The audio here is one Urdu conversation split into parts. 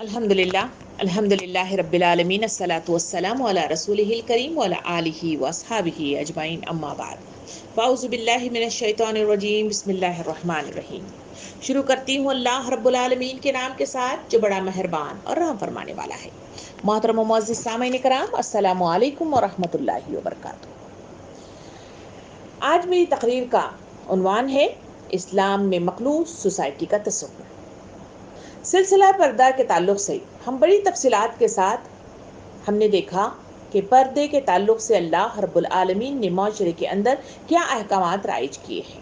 الحمدللہ رب العالمین الصلاۃ والسلام علی رسولہ الکریم وعلی آلہ واصحابہ اجمعین اما بعد فاعوذ باللہ من الشیطان الرجیم بسم اللہ الرحمن الرحیم۔ شروع کرتی ہوں اللہ رب العالمین کے نام کے ساتھ جو بڑا مہربان اور رحم فرمانے والا ہے۔ محترم و معزز سامعین کرام، السلام علیکم ورحمۃ اللہ وبرکاتہ۔ آج میری تقریر کا عنوان ہے اسلام میں مخلوط سوسائٹی کا تصور۔ سلسلہ پردہ کے تعلق سے ہم بڑی تفصیلات کے ساتھ ہم نے دیکھا کہ پردے کے تعلق سے اللہ رب العالمین نے معاشرے کے اندر کیا احکامات رائج کیے ہیں،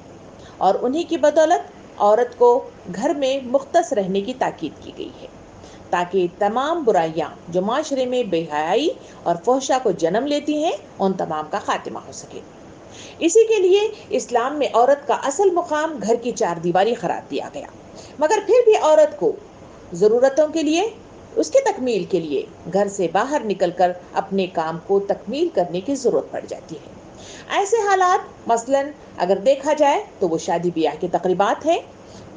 اور انہی کی بدولت عورت کو گھر میں مختص رہنے کی تاکید کی گئی ہے، تاکہ تمام برائیاں جو معاشرے میں بے حیائی اور فحشا کو جنم لیتی ہیں ان تمام کا خاتمہ ہو سکے۔ اسی کے لیے اسلام میں عورت کا اصل مقام گھر کی چار دیواری قرار دیا گیا، مگر پھر بھی عورت کو ضرورتوں کے لیے، اس کی تکمیل کے لیے گھر سے باہر نکل کر اپنے کام کو تکمیل کرنے کی ضرورت پڑ جاتی ہے۔ ایسے حالات مثلاً اگر دیکھا جائے تو وہ شادی بیاہ کی تقریبات ہیں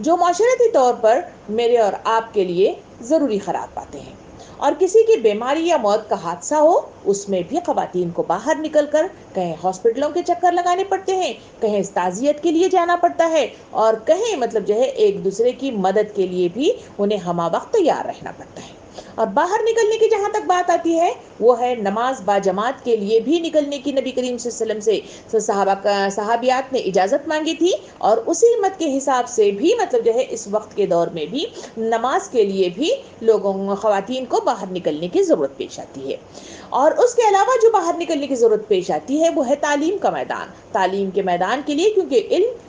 جو معاشرتی طور پر میرے اور آپ کے لیے ضروری قرار پاتے ہیں، اور کسی کی بیماری یا موت کا حادثہ ہو اس میں بھی خواتین کو باہر نکل کر کہیں ہاسپٹلوں کے چکر لگانے پڑتے ہیں، کہیں تعزیت کے لیے جانا پڑتا ہے، اور کہیں ایک دوسرے کی مدد کے لیے بھی انہیں ہمہ وقت تیار رہنا پڑتا ہے۔ اور باہر نکلنے کی جہاں تک بات آتی ہے وہ ہے نماز با جماعت کے لیے بھی نکلنے کی نبی کریم صلی اللہ علیہ وسلم سے صحابیات نے اجازت مانگی تھی، اور اسی مت کے حساب سے بھی اس وقت کے دور میں بھی نماز کے لیے بھی خواتین کو باہر نکلنے کی ضرورت پیش آتی ہے۔ اور اس کے علاوہ جو باہر نکلنے کی ضرورت پیش آتی ہے وہ ہے تعلیم کا میدان۔ تعلیم کے میدان کے لیے، کیونکہ علم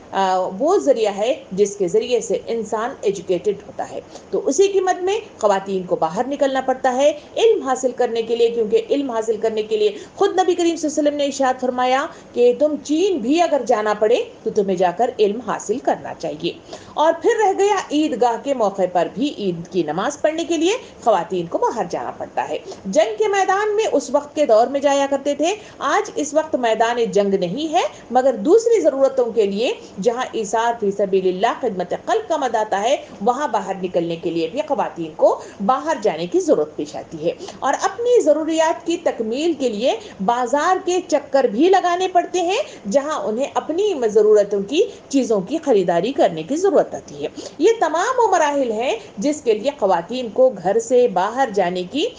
وہ ذریعہ ہے جس کے ذریعے سے انسان ایجوکیٹڈ ہوتا ہے، تو اسی کی مد میں خواتین کو باہر نکلنا پڑتا ہے علم حاصل کرنے کے لیے، کیونکہ علم حاصل کرنے کے لیے خود نبی کریم صلی اللہ علیہ وسلم نے ارشاد فرمایا کہ تم چین بھی اگر جانا پڑے تو تمہیں جا کر علم حاصل کرنا چاہیے۔ اور پھر رہ گیا عیدگاہ کے موقع پر بھی عید کی نماز پڑھنے کے لیے خواتین کو باہر جانا پڑتا ہے۔ جنگ کے میدان میں اس وقت کے دور میں جایا کرتے تھے، آج اس وقت میدان جنگ نہیں ہے، مگر دوسری ضرورتوں کے لیے جہاں ایثار فی سبیل اللہ خدمت قلب کا مد آتا ہے وہاں باہر نکلنے کے لیے بھی خواتین کو باہر جانے کی ضرورت پیش آتی ہے، اور اپنی ضروریات کی تکمیل کے لیے بازار کے چکر بھی لگانے پڑتے ہیں جہاں انہیں اپنی ضرورتوں کی چیزوں کی خریداری کرنے کی ضرورت آتی ہے۔ یہ تمام وہ مراحل ہیں جس کے لیے خواتین کو گھر سے باہر جانے کی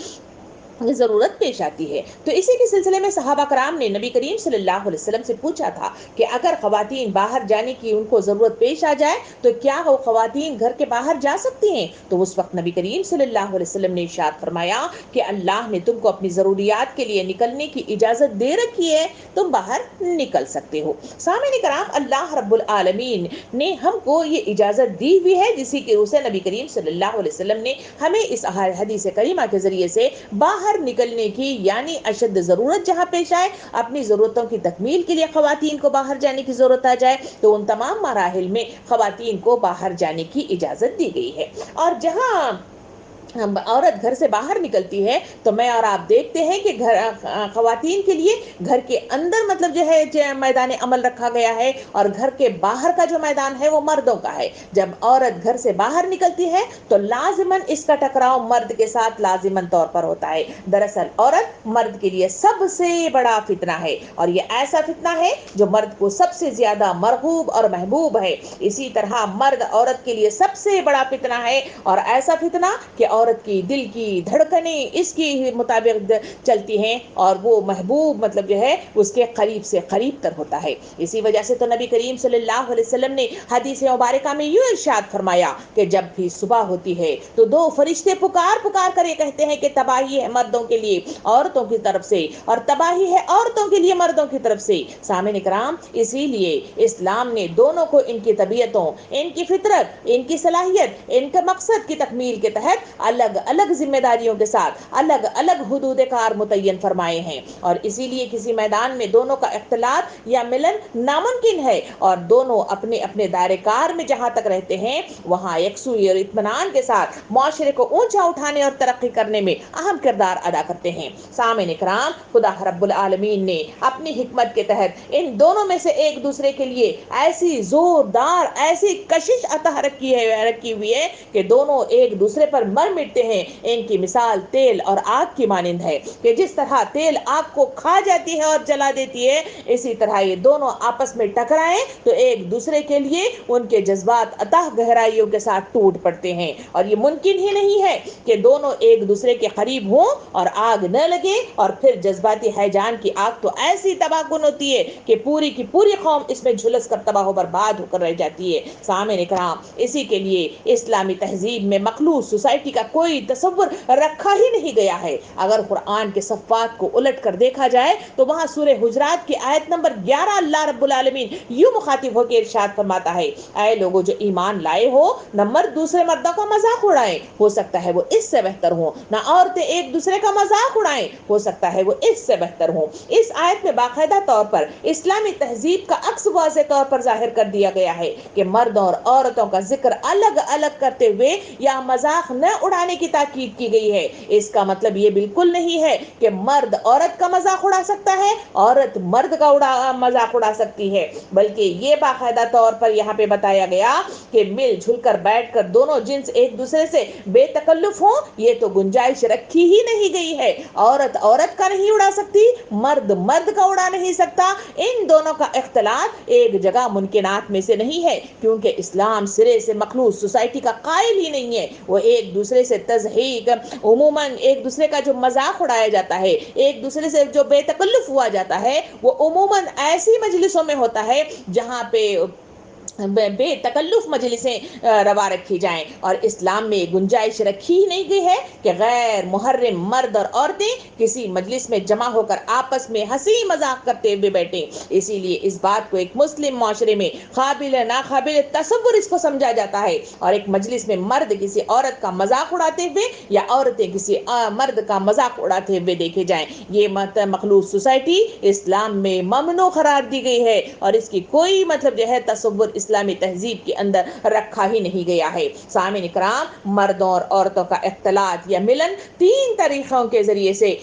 ضرورت پیش آتی ہے۔ تو اسی کے سلسلے میں صحابہ کرام نے نبی کریم صلی اللہ علیہ وسلم سے پوچھا تھا کہ اگر خواتین باہر جانے کی ان کو ضرورت پیش آ جائے تو کیا وہ خواتین گھر کے باہر جا سکتی ہیں؟ تو اس وقت نبی کریم صلی اللہ علیہ وسلم نے ارشاد فرمایا کہ اللہ نے تم کو اپنی ضروریات کے لیے نکلنے کی اجازت دے رکھی ہے، تم باہر نکل سکتے ہو۔ سامعین کرام، اللہ رب العالمین نے ہم کو یہ اجازت دی ہوئی ہے، جسی کے روح سے نبی کریم صلی اللہ علیہ وسلم نے ہمیں اس حدیث کریمہ کے ذریعے سے باہر نکلنے کی، یعنی اشد ضرورت جہاں پیش آئے، اپنی ضرورتوں کی تکمیل کے لیے خواتین کو باہر جانے کی ضرورت آ جائے تو ان تمام مراحل میں خواتین کو باہر جانے کی اجازت دی گئی ہے۔ اور جہاں عورت گھر سے باہر نکلتی ہے تو میں اور آپ دیکھتے ہیں کہ خواتین کے لیے گھر کے اندر میدان عمل رکھا گیا ہے، اور گھر کے باہر کا جو میدان ہے وہ مردوں کا ہے۔ جب عورت گھر سے باہر نکلتی ہے تو لازماً اس کا ٹکراؤ مرد کے ساتھ لازماً طور پر ہوتا ہے۔ دراصل عورت مرد کے لیے سب سے بڑا فتنہ ہے، اور یہ ایسا فتنہ ہے جو مرد کو سب سے زیادہ مرغوب اور محبوب ہے۔ اسی طرح مرد عورت کے لیے سب سے بڑا فتنہ ہے، اور ایسا فتنہ کہ عورت کی دل کی دھڑکنیں اس کی مطابق چلتی ہیں، اور وہ محبوب اس کے قریب سے قریب تر ہوتا ہے۔ اسی وجہ سے تو نبی کریم صلی اللہ علیہ وسلم نے حدیث مبارکہ میں یوں ارشاد فرمایا کہ جب بھی صبح ہوتی ہے تو دو فرشتے پکار پکار کر یہ کہتے ہیں کہ تباہی ہے مردوں کے لیے عورتوں کی طرف سے، اور تباہی ہے عورتوں کے لیے مردوں کی طرف سے۔ سامعین کرام، اسی لیے اسلام نے دونوں کو ان کی طبیعتوں، ان کی فطرت، ان کی صلاحیت، ان کے مقصد کی تکمیل کے تحت الگ الگ ذمہ داریوں کے ساتھ الگ الگ حدود کار متعین فرمائے ہیں، اور اسی لیے کسی میدان میں دونوں کا اختلاط یا ملن ناممکن ہے، اور دونوں اپنے اپنے دائرے کار میں جہاں تک رہتے ہیں وہاں یکسوئی اور اطمینان کے ساتھ معاشرے کو اونچا اٹھانے اور ترقی کرنے میں اہم کردار ادا کرتے ہیں۔ سامعین کرام، خدا رب العالمین نے اپنی حکمت کے تحت ان دونوں میں سے ایک دوسرے کے لیے ایسی زوردار، ایسی کشش عطا رکھی ہوئی ہے کہ دونوں ایک دوسرے پر مر مٹتے ہیں ان کی مثال تیل اور آگ کی مانند ہے کہ جس طرح تیل آگ کو کھا جاتی ہے اور جلا دیتی ہے اسی طرح یہ دونوں آپس میں ٹکرائیں تو ایک دوسرے کے لیے ان کے جذبات اتح گہرائیوں کے ساتھ ٹوٹ پڑتے ہیں اور یہ ممکن ہی نہیں ہے کہ دونوں ایک دوسرے کے قریب ہوں اور آگ نہ لگے اور پھر جذباتی ہیجان کی آگ تو ایسی تباہ کن ہوتی ہے کہ پوری کی پوری قوم اس میں جھلس کر تباہ و برباد ہو کر رہ جاتی ہے. سامعین کرام اسی کے لیے اسلامی تہذیب میں مخلوط سوسائٹی کا کوئی تصور رکھا ہی نہیں گیا ہے. اگر قرآن کے صفات کو الٹ کر دیکھا جائے تو وہاں سورہ حجرات کی آیت نمبر 11 اللہ رب العالمین یوں مخاطب ہو کے ارشاد فرماتا ہے اے لوگوں جو ایمان لائے ہو نہ مرد دوسرے مردوں کا مذاق اڑائیں ہو سکتا ہے وہ اس سے بہتر ہوں نہ عورتیں ایک دوسرے کا مذاق اڑائیں ہو سکتا ہے وہ اس سے بہتر ہوں. اس آیت میں باقاعدہ طور پر اسلامی تہذیب کا عکس واضح طور پر ظاہر کر دیا گیا ہے کہ مردوں اور عورتوں کا ذکر الگ الگ کرتے ہوئے یا مذاق نہ اڑانے کی تاکید کی گئی ہے. اس کا مطلب یہ بالکل نہیں ہے کہ مرد عورت کا مذاق اڑا سکتا ہے عورت مرد کا مذاق اڑا سکتی ہے بلکہ یہ باقاعدہ طور پر یہاں پہ بتایا گیا کہ مل جل کر بیٹھ کر دونوں جنس ایک دوسرے سے بے تکلف ہوں یہ تو گنجائش رکھی ہی نہیں گئی ہے. عورت عورت کا نہیں اڑا سکتی مرد مرد کا اڑا نہیں سکتا. ان دونوں کا اختلاط ایک جگہ ممکنات میں سے نہیں ہے کیونکہ اسلام سرے سے مخلوط سوسائٹی کا قائل ہی نہیں ہے. وہ ایک دوسرے سے تضحیک عموماً ایک دوسرے کا جو مذاق اڑایا جاتا ہے ایک دوسرے سے جو بے تکلف ہوا جاتا ہے وہ عموماً ایسی مجلسوں میں ہوتا ہے جہاں پہ بے تکلف مجلسیں روا رکھی جائیں اور اسلام میں گنجائش رکھی ہی نہیں گئی ہے کہ غیر محرم مرد اور عورتیں کسی مجلس میں جمع ہو کر آپس میں ہنسی مذاق کرتے ہوئے بیٹھیں. اسی لیے اس بات کو ایک مسلم معاشرے میں قابل ناقابل تصور اس کو سمجھا جاتا ہے اور ایک مجلس میں مرد کسی عورت کا مذاق اڑاتے ہوئے یا عورتیں کسی مرد کا مذاق اڑاتے ہوئے دیکھے جائیں یہ مخلوط سوسائٹی اسلام میں ممنوع قرار دی گئی ہے اور اس کی کوئی مطلب جو ہے تصور اسلامی تہذیب کے اندر رکھا ہی نہیں گیا ہے. سامعین کرام مردوں اور عورتوں کا اختلاط یا ملن 3 طریقوں کے ذریعے سے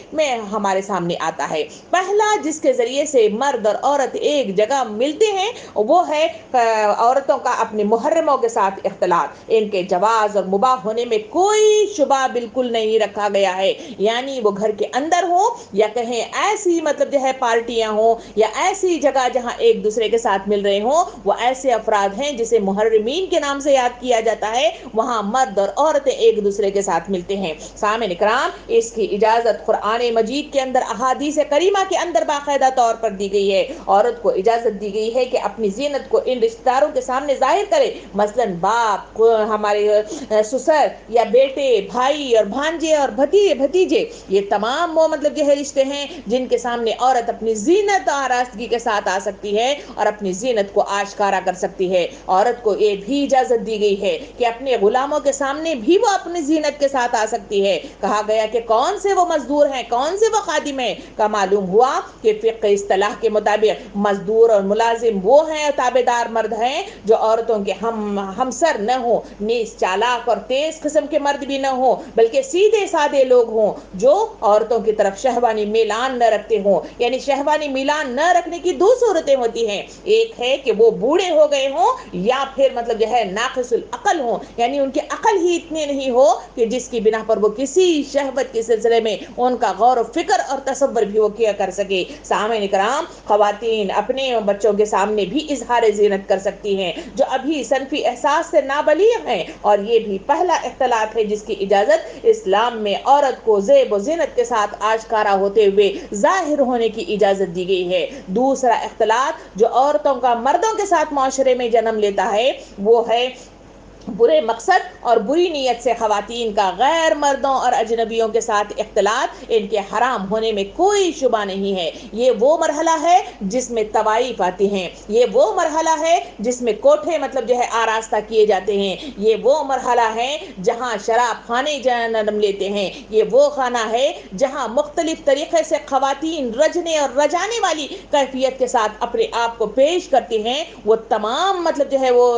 ہمارے سامنے آتا ہے. پہلا جس کے ذریعے سے مرد اور عورت ایک جگہ ملتے ہیں وہ ہے عورتوں کا اپنے محرموں کے ساتھ اختلاط. ان کے جواز اور مباح ہونے میں کوئی شبہ بالکل نہیں رکھا گیا ہے یعنی وہ گھر کے اندر ہو یا کہیں ایسی مطلب جو ہے پارٹیاں ہوں یا ایسی جگہ جہاں ایک دوسرے کے ساتھ مل رہے ہوں وہ ایسے افراد ہیں جسے محرمین کے نام سے یاد کیا جاتا ہے وہاں مرد اور عورتیں ایک دوسرے کے ساتھ ملتے ہیں. سامعین کرام اس کی اجازت قرآن مجید کے اندر احادیث کریمہ کے اندر باقاعدہ طور پر دی گئی ہے. عورت کو اجازت دی گئی ہے کہ اپنی زینت کو ان رشتہ داروں کے سامنے ظاہر کرے مثلا باپ ہمارے سسر یا بیٹے بھائی اور بھانجے اور بھتیجے یہ تمام وہ مطلب جو ہے رشتے ہیں جن کے سامنے عورت اپنی زینت آراستگی کے ساتھ آ سکتی ہے اور اپنی زینت کو آشکارا کر سکتی ہے. عورت کو یہ بھی اجازت دی گئی ہے کہ اپنے غلاموں کے سامنے بھی وہ اپنی زینت کے ساتھ آ سکتی ہے. کہا گیا کہ کون سے وہ مزدور ہیں کون سے وہ خادم ہیں کا معلوم ہوا کہ فقہ اصطلاح کے مطابق مزدور اور ملازم وہ ہیں تابعدار مرد ہیں جو عورتوں کے ہمسر نہ ہوں نیز چالاک اور تیز قسم کے مرد بھی نہ ہوں بلکہ سیدھے سادے لوگ ہوں جو عورتوں کی طرف شہوانی میلان نہ رکھتے ہوں. یعنی شہوانی میلان نہ رکھنے کی 2 صورتیں ہوتی ہیں ایک ہے کہ وہ بوڑھے ہو گئے ہوں یا پھر مطلب جو ہے ناقص العقل ہوں یعنی ان کی عقل ہی اتنی نہیں ہو کہ جس کی بنا پر وہ کسی شہوت کے سلسلے میں ان کا غور و فکر اور تصور بھی وہ کیا کر سکے. سامعین کرام خواتین اپنے بچوں کے سامنے بھی اظہار زینت کر سکتی ہیں جو ابھی صنفی احساس سے نابلیغ ہیں اور یہ بھی پہلا اختلاط ہے جس کی اجازت اسلام میں عورت کو زیب و زینت کے ساتھ آشکارا ہوتے ہوئے ظاہر ہونے کی اجازت دی گئی ہے. دوسرا اختلاط جو عورتوں کا مردوں کے ساتھ معاشرے میں جنم لیتا ہے وہ ہے برے مقصد اور بری نیت سے خواتین کا غیر مردوں اور اجنبیوں کے ساتھ اختلاط ان کے حرام ہونے میں کوئی شبہ نہیں ہے. یہ وہ مرحلہ ہے جس میں طوائف آتی ہیں یہ وہ مرحلہ ہے جس میں کوٹھے مطلب جو ہے آراستہ کیے جاتے ہیں یہ وہ مرحلہ ہے جہاں شراب خانے جنم لیتے ہیں یہ وہ خانہ ہے جہاں مختلف طریقے سے خواتین رجنے اور رجانے والی کیفیت کے ساتھ اپنے آپ کو پیش کرتی ہیں. وہ تمام مطلب جو ہے وہ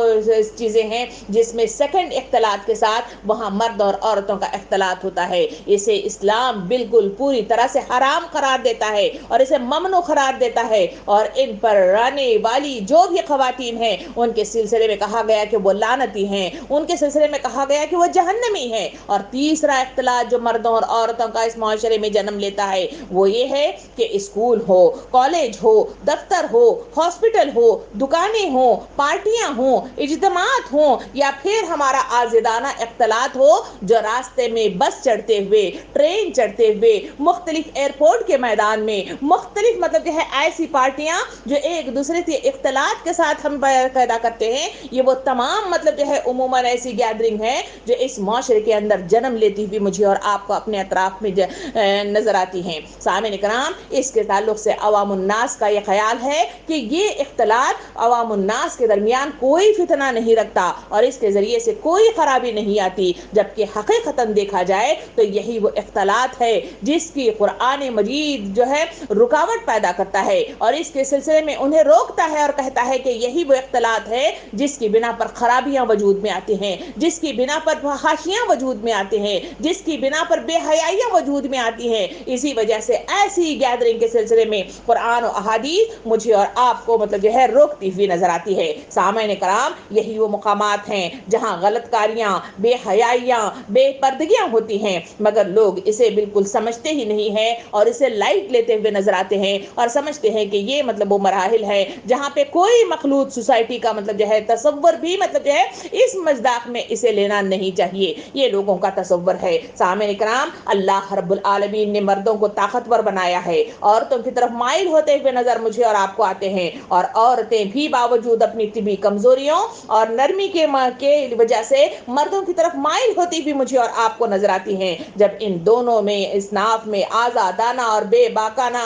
چیزیں ہیں جس میں سیکنڈ اختلاط کے ساتھ وہاں مرد اور عورتوں کا اختلاط ہوتا ہے. اسے اسلام بالکل پوری طرح سے حرام قرار دیتا ہے اور اسے ممنوع قرار دیتا ہے, اور ان پر رہنے والی جو بھی خواتین ہیں ان کے سلسلے میں کہا گیا کہ وہ لعنتی ہیں, ان کے سلسلے میں کہا گیا کہ وہ جہنمی ہیں. اور تیسرا اختلاط جو مردوں اور عورتوں کا اس معاشرے میں جنم لیتا ہے وہ یہ ہے کہ اسکول ہو, کالج ہو, دفتر ہو, ہاسپٹل ہو, دکانیں ہوں, پارٹیاں ہوں, اجتماعات ہوں, یا پھر ہمارا آزادانہ اختلاط ہو جو راستے میں بس چڑھتے ہوئے, ٹرین چڑھتے ہوئے, مختلف ایئرپورٹ کے میدان میں, مختلف مطلب جو ہے ایسی پارٹیاں جو ایک دوسرے سے اختلاط کے ساتھ ہم پیدا کرتے ہیں, یہ وہ تمام مطلب جو ہے عموماً ایسی گیدرنگ ہے جو اس معاشرے کے اندر جنم لیتی ہوئی مجھے اور آپ کو اپنے اطراف میں نظر آتی ہیں. سامعین کرام, اس کے تعلق سے عوام الناس کا یہ خیال ہے کہ یہ اختلاط عوام الناس کے درمیان کوئی فتنہ نہیں رکھتا اور اس کے ذریعے سے کوئی خرابی نہیں آتی, جبکہ حقیقتاً دیکھا جائے تو یہی وہ اختلاط ہے جس کی قرآن مجید جو ہے رکاوٹ پیدا کرتا ہے اور اس کے سلسلے میں انہیں روکتا ہے اور کہتا ہے کہ یہی وہ اختلاط ہے جس کی بنا پر خرابیاں وجود میں آتی ہیں, جس کی بنا پر فحاشیاں وجود میں آتے ہیں, جس کی بنا پر بے حیائیاں وجود میں آتی ہیں. اسی وجہ سے ایسی گیدرنگ کے سلسلے میں قرآن و احادیث مجھے اور آپ کو مطلب جو ہے روکتی ہوئی نظر آتی ہے. سامعین کرام, یہی وہ مقامات ہیں جہاں غلط کاریاں, بے حیائیاں, بے پردگیاں ہوتی ہیں, مگر لوگ اسے بالکل سمجھتے ہی نہیں ہیں اور اسے لائٹ لیتے ہوئے نظر آتے ہیں اور سمجھتے ہیں کہ یہ مطلب وہ مراحل ہے جہاں پہ کوئی مخلوط سوسائٹی کا مطلب جو ہے تصور بھی مطلب جو ہے اس مذاق میں اسے لینا نہیں چاہیے. یہ لوگوں کا تصور ہے. سامعین کرام, اللہ رب العالمین نے مردوں کو طاقتور بنایا ہے, عورتوں کی طرف مائل ہوتے ہوئے نظر مجھے اور آپ کو آتے ہیں, اور عورتیں بھی باوجود اپنی طبی کمزوریوں اور نرمی کے وجہ سے مردوں کی طرف مائل ہوتی بھی مجھے اور آپ کو نظر آتی ہیں. جب ان دونوں میں اصناف میں آزادانہ اور بے باکانہ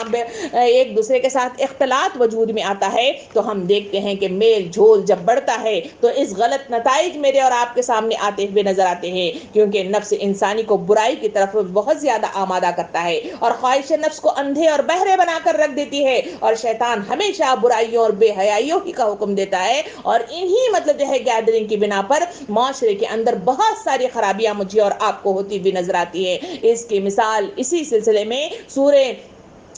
ایک دوسرے کے ساتھ اختلاط وجود میں آتا ہے تو ہم دیکھتے ہیں کہ میل جھول جب بڑھتا ہے تو اس غلط نتائج میرے اور آپ کے سامنے آتے ہوئے نظر آتے ہیں, کیونکہ نفس انسانی کو برائی کی طرف بہت زیادہ آمادہ کرتا ہے اور خواہش نفس کو اندھے اور بہرے بنا کر رکھ دیتی ہے, اور شیطان ہمیشہ برائیوں اور بے حیائیوں ہی کا حکم دیتا ہے, اور انہی مطلب جو ہے گیدرنگ کی بنا پر معاشرے کے اندر بہت ساری خرابیاں مجھے اور آپ کو ہوتی ہوئی نظر آتی ہے. اس کی مثال اسی سلسلے میں سورہ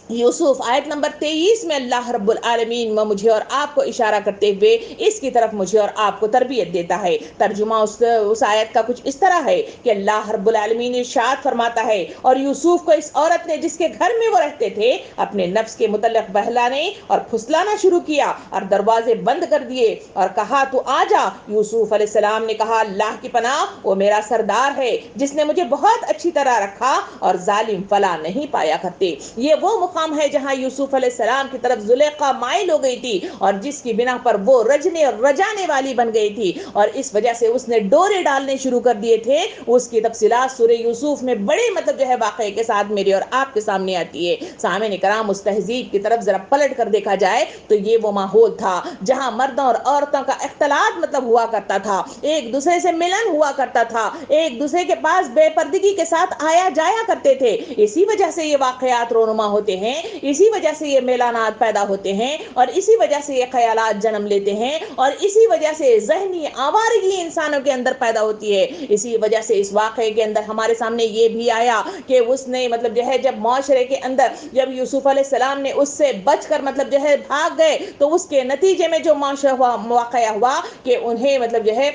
یوسف آیت نمبر 23 میں اللہ رب العالمین مجھے اور آپ کو اشارہ کرتے ہوئے اس کی طرف مجھے اور آپ کو تربیت دیتا ہے. ترجمہ اس آیت کا کچھ اس طرح ہے کہ اللہ رب العالمین ارشاد فرماتا ہے, اور یوسف کو اس عورت نے جس کے گھر میں وہ رہتے تھے اپنے نفس کے متعلق بہلانے اور پھسلانا شروع کیا اور دروازے بند کر دیے اور کہا تو آ جا. یوسف علیہ السلام نے کہا اللہ کی پناہ, وہ میرا سردار ہے جس نے مجھے بہت اچھی طرح رکھا اور ظالم فلا نہیں پایا کرتے. یہ وہ مقام ہے جہاں یوسف علیہ السلام کی طرف زلیخا مائل ہو گئی تھی اور جس کی بنا پر وہ رجنے اور رجانے والی بن گئی تھی, اور اس وجہ سے اس نے ڈورے ڈالنے شروع کر دیے تھے. اس کی تفصیلات سورہ یوسف میں بڑے مطلب جو ہے واقعے کے ساتھ میرے اور آپ کے سامنے آتی ہے. سامعین کرام, اس تہذیب کی طرف ذرا پلٹ کر دیکھا جائے تو یہ وہ ماحول تھا جہاں مردوں اور عورتوں کا اختلاط مطلب ہوا کرتا تھا, ایک دوسرے سے ملن ہوا کرتا تھا, ایک دوسرے کے پاس بے پردگی کے ساتھ آیا جایا کرتے تھے. اسی وجہ سے یہ واقعات رونما ہوتے ہیں, اسی وجہ سے یہ میلانات پیدا ہوتے ہیں, اور اسی وجہ سے یہ خیالات جنم لیتے ہیں, اور اسی وجہ سے ذہنی آوارگی انسانوں کے اندر پیدا ہوتی ہے. اسی وجہ سے اس واقعے کے اندر ہمارے سامنے یہ بھی آیا کہ اس نے مطلب جو ہے جب معاشرے کے اندر جب یوسف علیہ السلام نے اس سے بچ کر مطلب جو ہے بھاگ گئے تو اس کے نتیجے میں جو واقعہ ہوا کہ انہیں مطلب جو ہے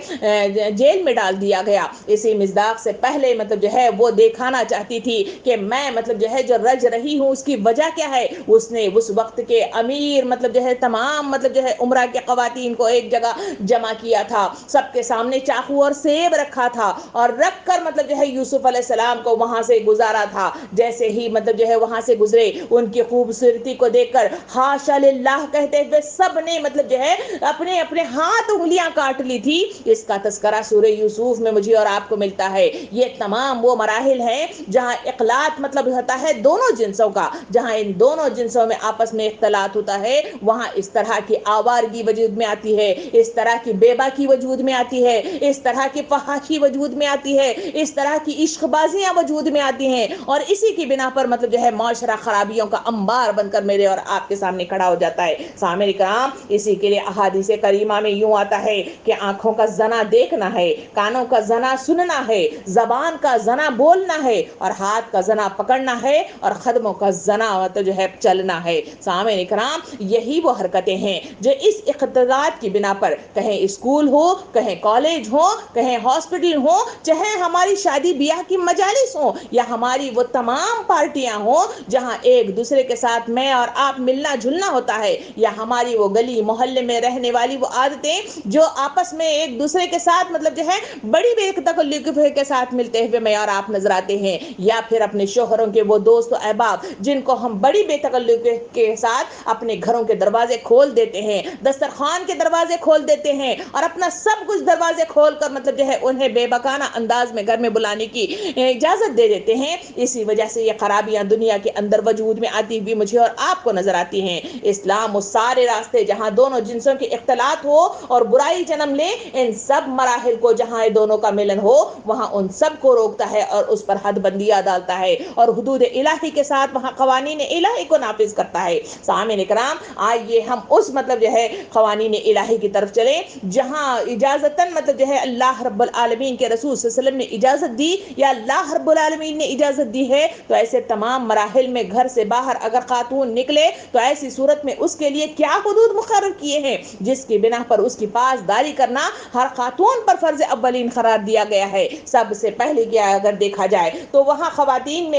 جیل میں ڈال دیا گیا. اسی مصداق سے پہلے مطلب جو ہے وہ دکھانا چاہتی تھی کہ میں مطلب جو ہے جو رج رہی ہوں اس کی وجہ کیا ہے. اس نے اس وقت کے امیر مطلب جو ہے تمام مطلب جو ہے عمرہ کے خواتین کو ایک جگہ جمع کیا تھا, سب کے سامنے چاقو اور سیب رکھا تھا اور رکھ کر مطلب جو ہے یوسف علیہ السلام کو وہاں سے گزارا تھا. جیسے ہی مطلب جو ہے وہاں سے گزرے ان کی خوبصورتی کو دیکھ کر حاشا للہ کہتے ہوئے سب نے مطلب جو ہے اپنے اپنے ہاتھ انگلیاں کاٹ لی تھی. اس کا تذکرہ سورہ یوسف میں مجھے اور آپ کو ملتا ہے. یہ تمام وہ مراحل ہیں جہاں اخلاط مطلب ہوتا ہے دونوں جنسوں کا, جہاں جہاں ان دونوں جنسوں میں آپس میں اختلاط ہوتا ہے وہاں اس طرح کی آوارگی وجود میں آتی ہے، اس طرح کی بے باکی وجود میں آتی ہے، اس طرح کی فحاشی وجود میں آتی ہے، اس طرح کی عشق بازیاں وجود میں آتی ہیں، اور اسی کی بنا پر مطلب جو ہے معاشرہ خرابیوں کا انبار بن کر میرے اور آپ کے سامنے کھڑا ہو جاتا ہے۔ سامعین کرام، اسی کے لیے احادیث کریمہ میں یوں آتا ہے کہ آنکھوں کا زنا دیکھنا ہے، کانوں کا زنا سننا ہے، زبان کا زنا بولنا ہے، اور ہاتھ کا زنا پکڑنا ہے، اور قدموں کا زنا تو جو ہے چلنا ہے۔ سامعین کرام، یہی وہ حرکتیں ہیں جو اس اقتدار کی بنا پر کہیں اسکول ہو، کہیں کالج ہو، کہیں ہاسپٹل ہو، چاہے ہماری شادی بیاہ کی مجالس ہوں، یا ہماری وہ تمام پارٹیاں ہوں جہاں ایک دوسرے کے ساتھ میں اور آپ ملنا جلنا ہوتا ہے، یا ہماری وہ گلی محلے میں رہنے والی وہ عادتیں جو آپس میں ایک دوسرے کے ساتھ مطلب جو ہے بڑی بے تکلف کے ساتھ ملتے ہوئے میں اور آپ نظر آتے ہیں، یا پھر اپنے شوہروں کے وہ دوست و احباب جن کو ہم بڑی بے تکلف کے ساتھ اپنے گھروں کے دروازے کھول دیتے ہیں، دسترخوان کے دروازے کھول دیتے ہیں، اور اپنا سب کچھ دروازے کھول کر مطلب جو ہے انہیں بے بکانہ انداز میں گھر میں بلانے کی اجازت دے دیتے ہیں۔ اسی وجہ سے یہ خرابیاں دنیا کے اندر وجود میں آتی ہوئی مجھے اور آپ کو نظر آتی ہیں۔ اسلام اس سارے راستے جہاں دونوں جنسوں کے اختلاط ہو اور برائی جنم لے، ان سب مراحل کو جہاں دونوں کا ملن ہو وہاں ان سب کو روکتا ہے اور اس پر حد بندیاں ڈالتا ہے، اور حدود الہی کے ساتھ وہاں قوانین الہی کو نافذ کرتا ہے۔ سامعین کرام، آئیے ہم اس مطلب جو ہے قوانین الہی کی طرف چلیں جہاں اجازتاً مطلب جو ہے اللہ رب العالمین کے رسول صلی اللہ علیہ وسلم نے اجازت دی، یا اللہ رب العالمین نے اجازت دی ہے، تو ایسے تمام مراحل میں گھر سے باہر اگر خاتون نکلے تو ایسی صورت میں اس کے لیے کیا حدود مقرر کیے ہیں جس کی بنا پر اس کی پاسداری کرنا ہر خاتون پر فرض اولین قرار دیا گیا ہے۔ سب سے پہلے کیا اگر دیکھا جائے تو وہاں خواتین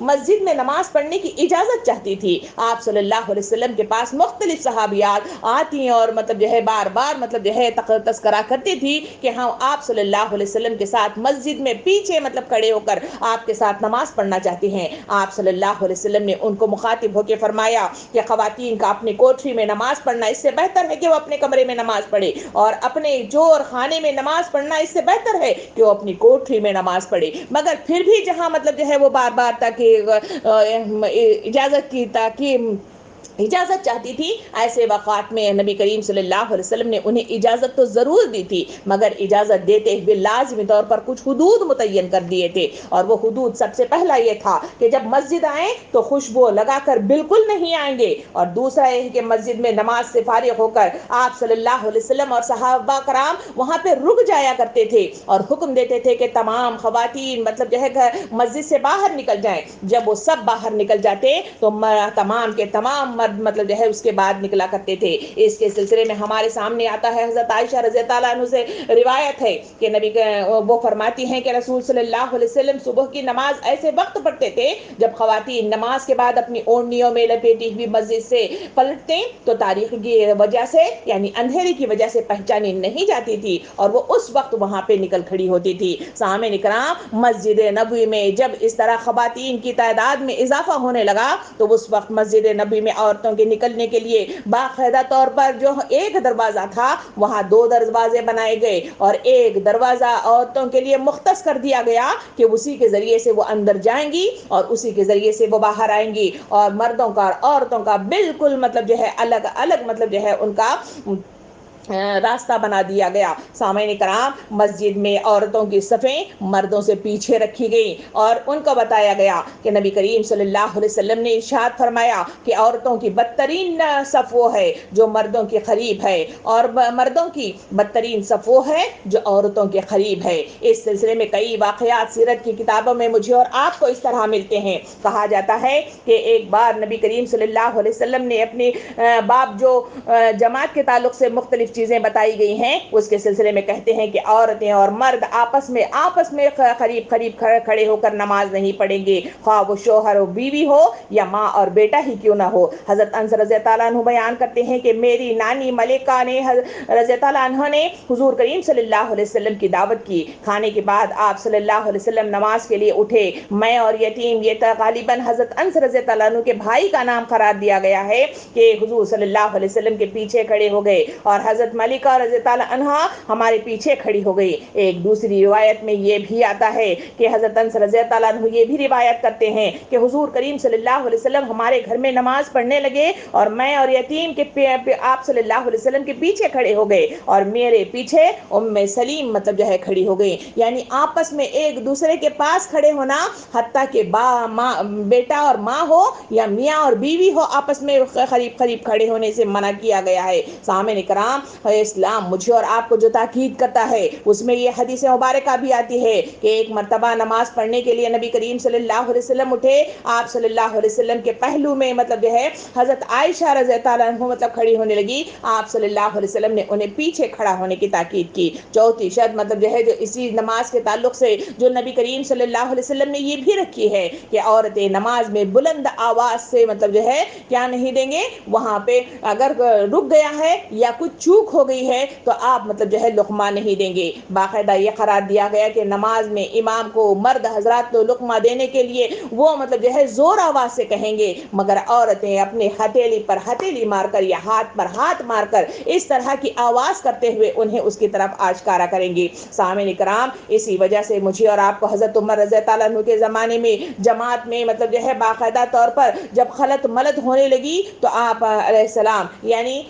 مسجد میں نماز پڑھنے کی اجازت چاہتی تھی۔ آپ صلی اللہ علیہ وسلم کے پاس مختلف صحابیات آتی اور مطلب جو ہے بار بار مطلب جو ہے تذکرہ کرتی تھی کہ ہم آپ صلی اللہ علیہ وسلم کے ساتھ مسجد میں پیچھے مطلب کھڑے ہو کر آپ کے ساتھ نماز پڑھنا چاہتی ہیں۔ آپ صلی اللہ علیہ وسلم نے ان کو مخاطب ہو کے فرمایا کہ خواتین کا اپنی کوٹری میں نماز پڑھنا اس سے بہتر ہے کہ وہ اپنے کمرے میں نماز پڑھے، اور اپنے جوڑ خانے میں نماز پڑھنا اس سے بہتر ہے کہ وہ اپنی کوٹری میں نماز پڑھے۔ مگر پھر بھی جہاں مطلب جو ہے وہ بار بار تک اجازت چاہتی تھی، ایسے وقات میں نبی کریم صلی اللہ علیہ وسلم نے انہیں اجازت تو ضرور دی تھی، مگر اجازت دیتے ہوئے لازمی طور پر کچھ حدود متعین کر دیے تھے، اور وہ حدود سب سے پہلا یہ تھا کہ جب مسجد آئیں تو خوشبو لگا کر بالکل نہیں آئیں گے، اور دوسرا یہ کہ مسجد میں نماز سے فارغ ہو کر آپ صلی اللہ علیہ وسلم اور صحابہ کرام وہاں پہ رک جایا کرتے تھے، اور حکم دیتے تھے کہ تمام خواتین مطلب جو ہے مسجد سے باہر نکل جائیں۔ جب وہ سب باہر نکل جاتے تو تمام کے تمام مرد مطلب جو ہے اس کے بعد نکلا کرتے تھے۔ اس کے سلسلے میں ہمارے سامنے آتا ہے حضرت عائشہ رضی اللہ عنہ سے روایت ہے کہ نبی وہ فرماتی ہیں کہ رسول صلی اللہ علیہ وسلم صبح کی نماز ایسے وقت پڑھتے تھے جب خواتین نماز کے بعد اپنی اوڑنیوں میں لپیٹی ہوئی مسجد سے پلٹتے تو تاریخ کی وجہ سے یعنی اندھیرے کی وجہ سے پہچانی نہیں جاتی تھی، اور وہ اس وقت وہاں پہ نکل کھڑی ہوتی تھی۔ سامعین کرام، مسجد نبوی میں جب اس طرح خواتین کی تعداد میں اضافہ ہونے لگا تو اس وقت مسجد نبوی میں عورتوں کے نکلنے کے لیے باقاعدہ طور پر جو ایک دروازہ تھا وہاں 2 دروازے بنائے گئے، اور ایک دروازہ عورتوں کے لیے مختص کر دیا گیا کہ اسی کے ذریعے سے وہ اندر جائیں گی اور اسی کے ذریعے سے وہ باہر آئیں گی، اور مردوں کا اور عورتوں کا بالکل مطلب جو ہے الگ الگ مطلب جو ہے ان کا راستہ بنا دیا گیا۔ سامعین کرام، مسجد میں عورتوں کی صفیں مردوں سے پیچھے رکھی گئی، اور ان کو بتایا گیا کہ نبی کریم صلی اللہ علیہ وسلم نے ارشاد فرمایا کہ عورتوں کی بدترین صف وہ ہے جو مردوں کے قریب ہے، اور مردوں کی بدترین صف وہ ہے جو عورتوں کے قریب ہے۔ اس سلسلے میں کئی واقعات سیرت کی کتابوں میں مجھے اور آپ کو اس طرح ملتے ہیں۔ کہا جاتا ہے کہ ایک بار نبی کریم صلی اللہ علیہ وسلم نے اپنی باب جو جماعت کے تعلق سے مختلف چیزیں بتائی گئی ہیں اس کے سلسلے میں کہتے ہیں کہ عورتیں اور مرد آپس میں قریب کھڑے ہو کر نماز نہیں پڑھیں گے، خواہ وہ شوہر و بیوی ہو یا ماں اور بیٹا ہی کیوں نہ ہو۔ حضرت انس رضی اللہ عنہ بیان کرتے ہیں کہ میری نانی ملکہ نے رضی اللہ عنہ نے حضور کریم صلی اللہ علیہ وسلم کی دعوت کی۔ کھانے کے بعد آپ صلی اللہ علیہ وسلم نماز کے لیے اٹھے، میں اور یتیم، یہ غالباً حضرت انس رضی اللہ عنہ کے بھائی کا نام قرار دیا گیا ہے، کہ حضور صلی اللہ علیہ وسلم کے پیچھے کھڑے ہو گئے، اور حضرت حضرت ملکہ رضی اللہ عنہا ہمارے پیچھے کھڑی ہو گئی۔ ایک دوسری روایت میں یہ بھی آتا ہے کہ حضرت انس رضی اللہ عنہ یہ بھی روایت کرتے ہیں کہ حضور کریم صلی اللہ علیہ وسلم ہمارے گھر میں نماز پڑھنے لگے اور میں اور یتیم کے آپ صلی اللہ علیہ وسلم کے پیچھے کھڑے ہو گئے اور میرے پیچھے ام سلیم مطلب جو ہے کھڑی ہو گئی۔ یعنی آپس میں ایک دوسرے کے پاس کھڑے ہونا، حتیٰ کہ بیٹا اور ماں ہو یا میاں اور بیوی ہو، آپس میں قریب قریب کھڑے ہونے سے منع کیا گیا ہے۔ سامعین کرام، اسلام مجھے اور آپ کو جو تاکید کرتا ہے اس میں یہ حدیث مبارکہ بھی آتی ہے کہ ایک مرتبہ نماز پڑھنے کے لیے نبی کریم صلی اللہ علیہ وسلم اٹھے، آپ صلی اللہ علیہ وسلم کے پہلو میں مطلب جو ہے حضرت عائشہ رضی اللہ عنہ مطلب کھڑی ہونے لگی، آپ صلی اللہ علیہ وسلم نے انہیں پیچھے کھڑا ہونے کی تاکید کی۔ چوتھی شرط مطلب جو ہے جو اسی نماز کے تعلق سے جو نبی کریم صلی اللہ علیہ وسلم نے یہ بھی رکھی ہے کہ عورتیں نماز میں بلند آواز سے مطلب جو ہے کیا نہیں دیں گے، وہاں پہ اگر رک گیا ہے یا کچھ چوک ہو گئی ہے تو آپ مطلب جو ہے لقمہ نہیں دیں گے۔ باقاعدہ یہ قرار دیا گیا کہ نماز میں امام کو مرد حضرات کو لقمہ دینے کے لیے وہ مطلب جو ہے زور آواز سے کہیں گے، مگر عورتیں اپنے ہتھیلی پر ہتھیلی مار کر یا ہاتھ پر ہاتھ مار کر اس طرح کی آواز کرتے ہوئے انہیں اس کی طرف آشکارا کریں گی۔ سامعین کرام، اسی وجہ سے مجھے اور آپ کو حضرت عمر رضی اللہ عنہ کے زمانے میں جماعت میں مطلب جو ہے باقاعدہ طور پر جب خلط ملط ہونے لگی تو آپ علیہ السلام یعنی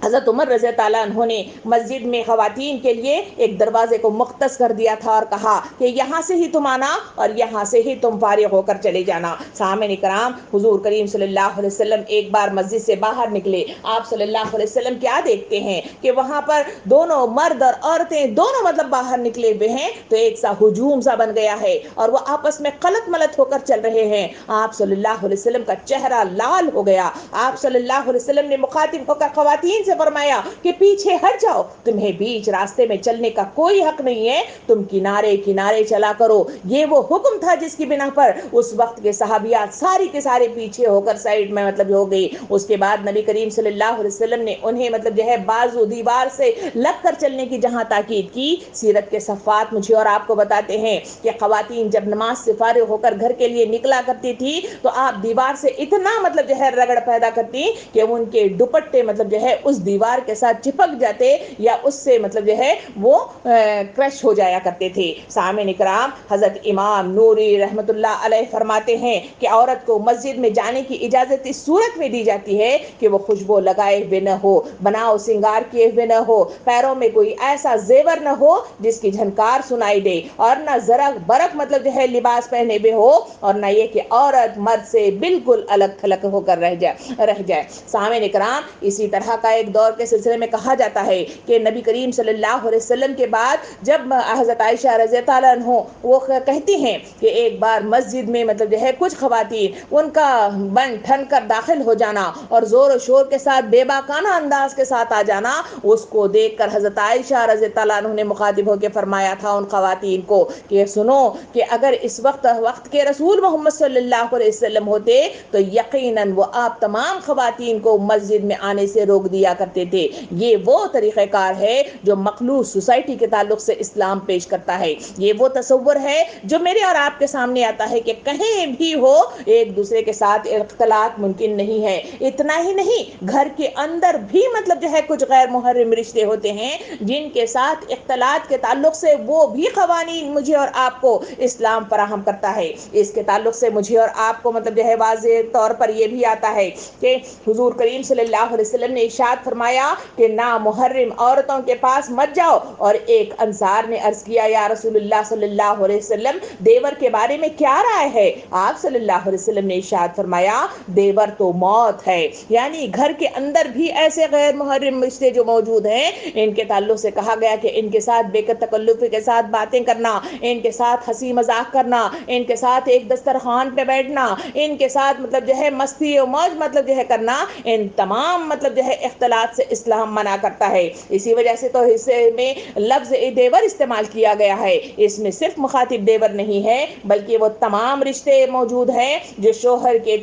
حضرت عمر رضی اللہ عنہ نے مسجد میں خواتین کے لیے ایک دروازے کو مختص کر دیا تھا اور کہا کہ یہاں سے ہی تم آنا اور یہاں سے ہی تم فارغ ہو کر چلے جانا۔ سامعین کرام، حضور کریم صلی اللہ علیہ وسلم ایک بار مسجد سے باہر نکلے، آپ صلی اللہ علیہ وسلم کیا دیکھتے ہیں کہ وہاں پر دونوں مرد اور عورتیں دونوں مطلب باہر نکلے ہوئے ہیں، تو ایک سا ہجوم سا بن گیا ہے اور وہ آپس میں خلط ملط ہو کر چل رہے ہیں۔ آپ صلی اللہ علیہ وسلم کا چہرہ لال ہو گیا۔ آپ صلی اللہ علیہ وسلم نے مخاطب ہو کر خواتین سے فرمایا کہ پیچھے ہٹ جاؤ، تمہیں بیچ راستے میں چلنے کا کوئی حق نہیں ہے، تم کنارے کنارے چلا کرو۔ یہ وہ حکم تھا جس کی بنا پر اس وقت کے صحابیات ساری کے سارے پیچھے ہو کر سائڈ میں مطلب ہو گئی۔ اس کے بعد نبی کریم صلی اللہ علیہ وسلم نے انہیں مطلب جو ہے بازو دیوار سے لگ کر چلنے کی جہاں تاکید کی، سیرت کے صفحات مجھے اور آپ کو بتاتے ہیں کہ خواتین جب نماز سے فارغ ہو کر گھر کے لیے نکلا کرتی تھی تو آپ دیوار سے اتنا مطلب جو ہے رگڑ پیدا کرتی کہ ان کے دوپٹے مطلب جو ہے اس دیوار کے ساتھ چپک جاتے یا اس سے مطلب جو ہے وہ کرش ہو جایا کرتے تھے۔ سامعین کرام، حضرت امام نوری رحمت اللہ علیہ فرماتے ہیں کہ عورت کو مسجد میں جانے کی اجازت اس صورت میں دی جاتی ہے کہ وہ خوشبو لگائے ہوئے نہ ہو، بناؤ سنگار کیے ہوئے نہ ہو، پیروں میں کوئی ایسا زیور نہ ہو جس کی جھنکار سنائی دے، اور نہ زرق برق مطلب جو ہے لباس پہنے ہوئے ہو، اور نہ یہ کہ عورت مرد سے بالکل الگ تھلگ ہو کر رہ جائے۔ سامعین کرام، اسی طرح کا ایک دور کے سلسلے میں کہا جاتا ہے کہ نبی کریم صلی اللہ علیہ وسلم کے بعد جب حضرت عائشہ رضی اللہ عنہ وہ کہتی ہیں کہ ایک بار مسجد میں مطلب جو ہے کچھ خواتین ان کا بن ٹھن کر داخل ہو جانا اور زور و شور کے ساتھ بے باکانہ انداز کے ساتھ آ جانا، اس کو دیکھ کر حضرت عائشہ رضی اللہ عنہ نے مخاطب ہو کے فرمایا تھا ان خواتین کو کہ سنو کہ اگر اس وقت کے رسول محمد صلی اللہ علیہ وسلم ہوتے تو یقیناً وہ آپ تمام خواتین کو مسجد میں آنے سے روک دیا کرتے تھے۔ یہ وہ طریقہ کار ہے جو مخلوط سوسائٹی کے تعلق سے اسلام پیش کرتا ہے۔ یہ وہ تصور ہے جو میرے اور آپ کے سامنے آتا ہے کہ کہیں بھی ہو ایک دوسرے کے ساتھ اختلاط ممکن نہیں ہے۔ اتنا ہی نہیں، گھر کے اندر بھی مطلب جو ہے کچھ غیر محرم رشتے ہوتے ہیں جن کے ساتھ اختلاط کے تعلق سے وہ بھی قوانین مجھے اور آپ کو اسلام فراہم کرتا ہے۔ اس کے تعلق سے مجھے اور آپ کو مطلب جو ہے واضح طور پر یہ بھی آتا ہے کہ حضور کریم صلی اللہ علیہ وسلم نے ارشاد فرمایا کہ نامحرم عورتوں کے پاس مت جاؤ، اور ایک انصار نے عرض کیا یا رسول اللہ صلی اللہ علیہ وسلم دیور کے بارے میں کیا رائے ہے؟ آپ صلی اللہ علیہ وسلم نے ارشاد فرمایا دیور تو موت ہے۔ یعنی گھر کے اندر بھی ایسے غیر محرم رشتے جو موجود ہیں ان کے تعلق سے کہا گیا کہ ان کے ساتھ بے تکلفی کے ساتھ باتیں کرنا، ان کے ساتھ ہنسی مذاق کرنا، ان کے ساتھ ایک دسترخوان پہ بیٹھنا، ان کے ساتھ مطلب جو ہے مستی و موج مطلب جو ہے کرنا، ان تمام مطلب جو ہے اختلاط سے اسلام منع کرتا ہے۔ اسی وجہ سے تو حصے میں لفظ دیور استعمال کیا گیا ہے۔ اس میں صرف مخاطب دیور نہیں ہے بلکہ وہ تمام رشتے موجود ہیں جو شوہر کے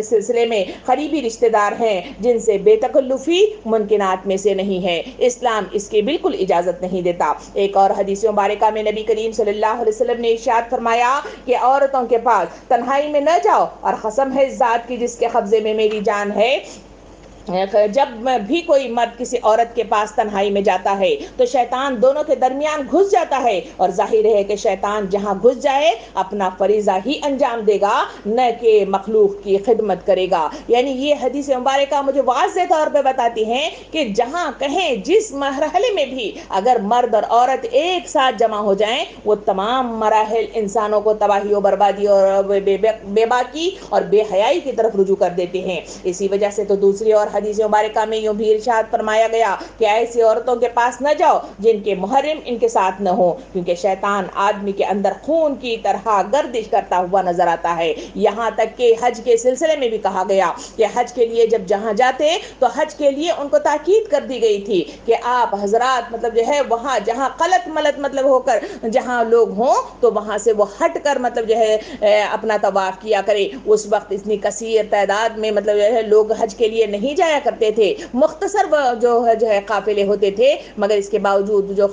سلسلے میں قریبی رشتہ دار ہیں جن سے بے تکلفی ممکنات میں سے نہیں ہے۔ اسلام اس کی بالکل اجازت نہیں دیتا۔ ایک اور حدیث مبارکہ میں نبی کریم صلی اللہ علیہ وسلم نے ارشاد فرمایا کہ عورتوں کے پاس تنہائی میں نہ جاؤ، اور قسم ہے ذات کی جس کے قبضے میں میری جان ہے، جب بھی کوئی مرد کسی عورت کے پاس تنہائی میں جاتا ہے تو شیطان دونوں کے درمیان گھس جاتا ہے، اور ظاہر ہے کہ شیطان جہاں گھس جائے اپنا فریضہ ہی انجام دے گا، نہ کہ مخلوق کی خدمت کرے گا۔ یعنی یہ حدیث مبارکہ مجھے واضح طور پہ بتاتی ہیں کہ جہاں کہیں جس مرحلے میں بھی اگر مرد اور عورت ایک ساتھ جمع ہو جائیں، وہ تمام مراحل انسانوں کو تباہی و بربادی اور بے باکی اور بے حیائی کی طرف رجوع کر دیتے ہیں۔ اسی وجہ سے تو دوسری اور حدیث مبارکہ میں یوں بھی ارشاد فرمایا گیا کہ ایسی عورتوں کے پاس نہ جاؤ جن کے محرم ان کے ساتھ نہ ہو، کیونکہ شیطان آدمی کے اندر خون کی طرح گردش کرتا ہوا نظر آتا ہے۔ یہاں تک کہ حج کے سلسلے میں بھی کہا گیا کہ حج کے لیے جب جہاں جاتے تو حج کے لیے ان کو تاکید کر دی گئی تھی کہ آپ حضرات مطلب جو ہے وہاں جہاں غلط ملت مطلب ہو کر جہاں لوگ ہوں تو وہاں سے وہ ہٹ کر مطلب جو ہے اپنا طواف کیا کرے۔ اس وقت اتنی کثیر تعداد میں مطلب جو ہے لوگ حج کے لیے نہیں جایا کرتے تھے، مختصر جو ہے قافلے ہوتے تھے، مگر اس کے باوجود جو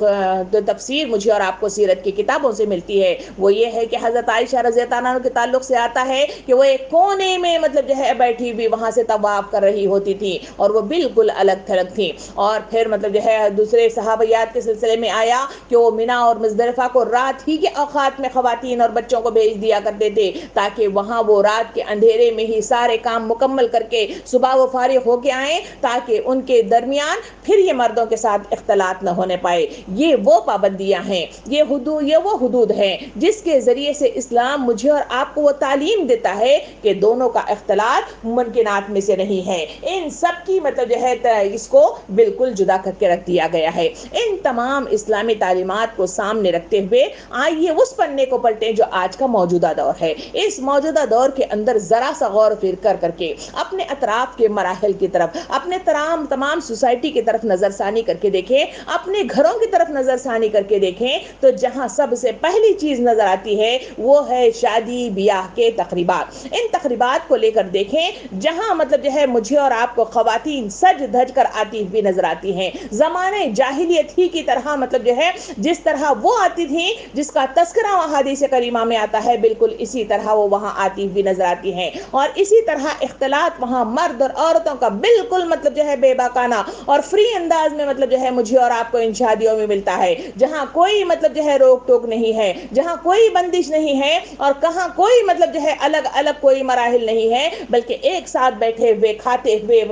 تفسیر مجھے اور آپ کو سیرت کی کتابوں سے ملتی ہے وہ یہ ہے کہ حضرت عائشہ رضی اللہ عنہا کے تعلق سے آتا ہے کہ وہ ایک کونے میں مطلب جو ہے بیٹھی ہوئی وہاں سے طواف کر رہی ہوتی تھی اور وہ بالکل الگ تھلگ تھی۔ اور پھر مطلب جو ہے دوسرے صحابیات کے سلسلے میں آیا کہ وہ منی اور مزدلفہ کو رات ہی کے اوقات میں خواتین اور بچوں کو بھیج دیا کرتے تھے تاکہ وہاں وہ رات کے اندھیرے میں ہی سارے کام مکمل کر کے صبح وہ فارغ ہو کے آئیں تاکہ ان کے درمیان پھر یہ مردوں کے ساتھ اختلاط نہ ہونے پائے۔ یہ وہ پابندیاں ہیں، یہ وہ حدود ہیں جس کے ذریعے سے اسلام مجھے اور آپ کو وہ تعلیم دیتا ہے کہ دونوں کا اختلاط ممکنات میں سے نہیں ہے۔ ان سب کی مطلب جو ہے اس کو بالکل جدا کر کے رکھ دیا گیا ہے۔ ان تمام اسلامی تعلیمات کو سامنے رکھتے ہوئے آئیے اس پنے کو پلٹیں جو آج کا موجودہ دور ہے۔ اس موجودہ دور کے اندر ذرا سا غور و فکر کر کے اپنے اطراف کے مراحل کی طرف، اپنے تمام سوسائٹی کی طرف نظر ثانی کر کے دیکھیں، اپنے گھروں کی طرف نظر ثانی کر کے دیکھیں تو جہاں سب سے پہلی چیز نظر آتی ہے وہ ہے شادی بیاہ کے تقریبات۔ ان تقریبات کو لے کر دیکھیں جہاں مطلب جو ہے مجھے اور آپ کو خواتین سج دھج کر آتی ہوئی نظر آتی ہیں، زمانے جاہلیت ہی کی طرح مطلب جو ہے جس طرح وہ آتی تھی جس کا تذکرہ حدیث کریمہ میں آتا ہے بالکل اسی طرح وہ وہاں آتی ہوئی نظر آتی ہیں، اور اسی طرح اختلاط وہاں مرد اور عورتوں کا بالکل مطلب جو ہے بے باکانہ اور فری انداز میں مطلب جو ہے مجھے اور آپ کو ان شادیوں میں ملتا ہے، جہاں کوئی مطلب جو ہے روک ٹوک نہیں ہے، جہاں کوئی بندش نہیں ہے اور کہاں کوئی مطلب جو ہے الگ الگ کوئی مراحل نہیں ہے، بلکہ ایک ساتھ بیٹھے ہوئے کھاتے ہوئے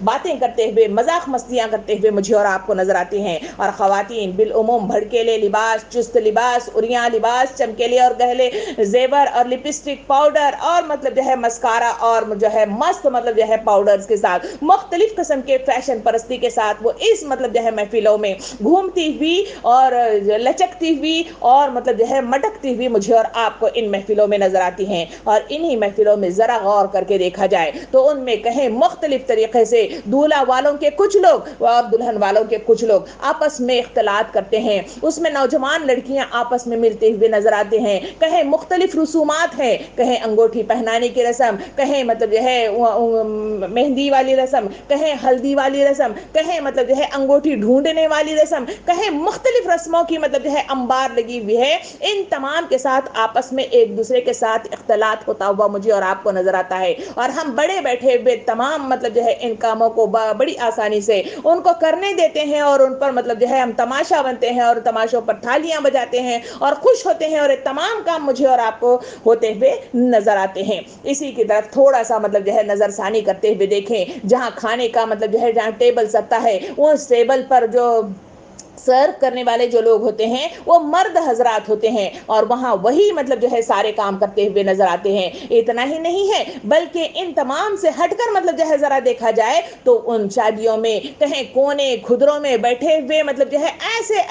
باتیں کرتے ہوئے مذاق مستیاں کرتے ہوئے مجھے اور آپ کو نظر آتے ہیں۔ اور خواتین بالعموم بھڑکیلے لباس، چست لباس، اریاں لباس، چمکیلے اور گہلے زیور اور لپسٹک، پاؤڈر اور مطلب جو ہے مسکارا اور جو ہے مست مطلب جو ہے پاؤڈرز کے ساتھ مختلف قسم کے فیشن پرستی کے ساتھ وہ اس مطلب جو ہے محفلوں میں گھومتی ہوئی اور لچکتی ہوئی اور مطلب جو ہے مٹکتی ہوئی مجھے اور آپ کو ان محفلوں میں نظر آتی ہیں۔ اور انہی محفلوں میں ذرا غور کر کے دیکھا جائے تو ان میں کہیں مختلف طریقے سے دولہا والوں کے کچھ لوگ اور دلہن والوں کے کچھ لوگ آپس میں اختلاط کرتے ہیں، اس میں نوجوان لڑکیاں آپس میں ملتے ہوئے نظر آتے ہیں، کہیں مختلف رسومات ہیں، کہیں انگوٹھی پہنانے کی رسم، کہیں مطلب جو ہے مہندی والی رسم، کہیں ہلدی والی رسم، کہیں مطلب جو ہے انگوٹھی ڈھونڈنے والی رسم، کہیں مختلف رسموں کی مطلب جو ہے انبار لگی ہوئی ہے۔ ان تمام کے ساتھ آپس میں ایک دوسرے کے ساتھ اختلاط ہوتا ہوا مجھے اور آپ کو نظر آتا ہے، اور ہم بڑے بیٹھے ہوئے تمام مطلب جو ہے ان کاموں کو بڑی آسانی سے ان کو کرنے دیتے ہیں اور ان پر مطلب جو ہے ہم تماشا بنتے ہیں اور تماشوں پر تھالیاں بجاتے ہیں اور خوش ہوتے ہیں، اور یہ تمام کام مجھے اور آپ کو ہوتے ہوئے نظر آتے ہیں۔ اسی کی طرف تھوڑا سا مطلب جو ہے نظر ثانی کرتے ہوئے دیکھیں جہاں کھانے کا مطلب جو ہے جہاں ٹیبل سجتا ہے اس ٹیبل پر جو سرو کرنے والے جو لوگ ہوتے ہیں وہ مرد حضرات ہوتے ہیں، اور وہاں وہی مطلب جو ہے سارے کام کرتے ہوئے نظر آتے ہیں۔ اتنا ہی نہیں ہے بلکہ ان تمام سے ہٹ کر مطلب جو ہے ذرا دیکھا جائے تو ان شادیوں میں کہیں کونے کھدروں میں بیٹھے ہوئے مطلب جو ہے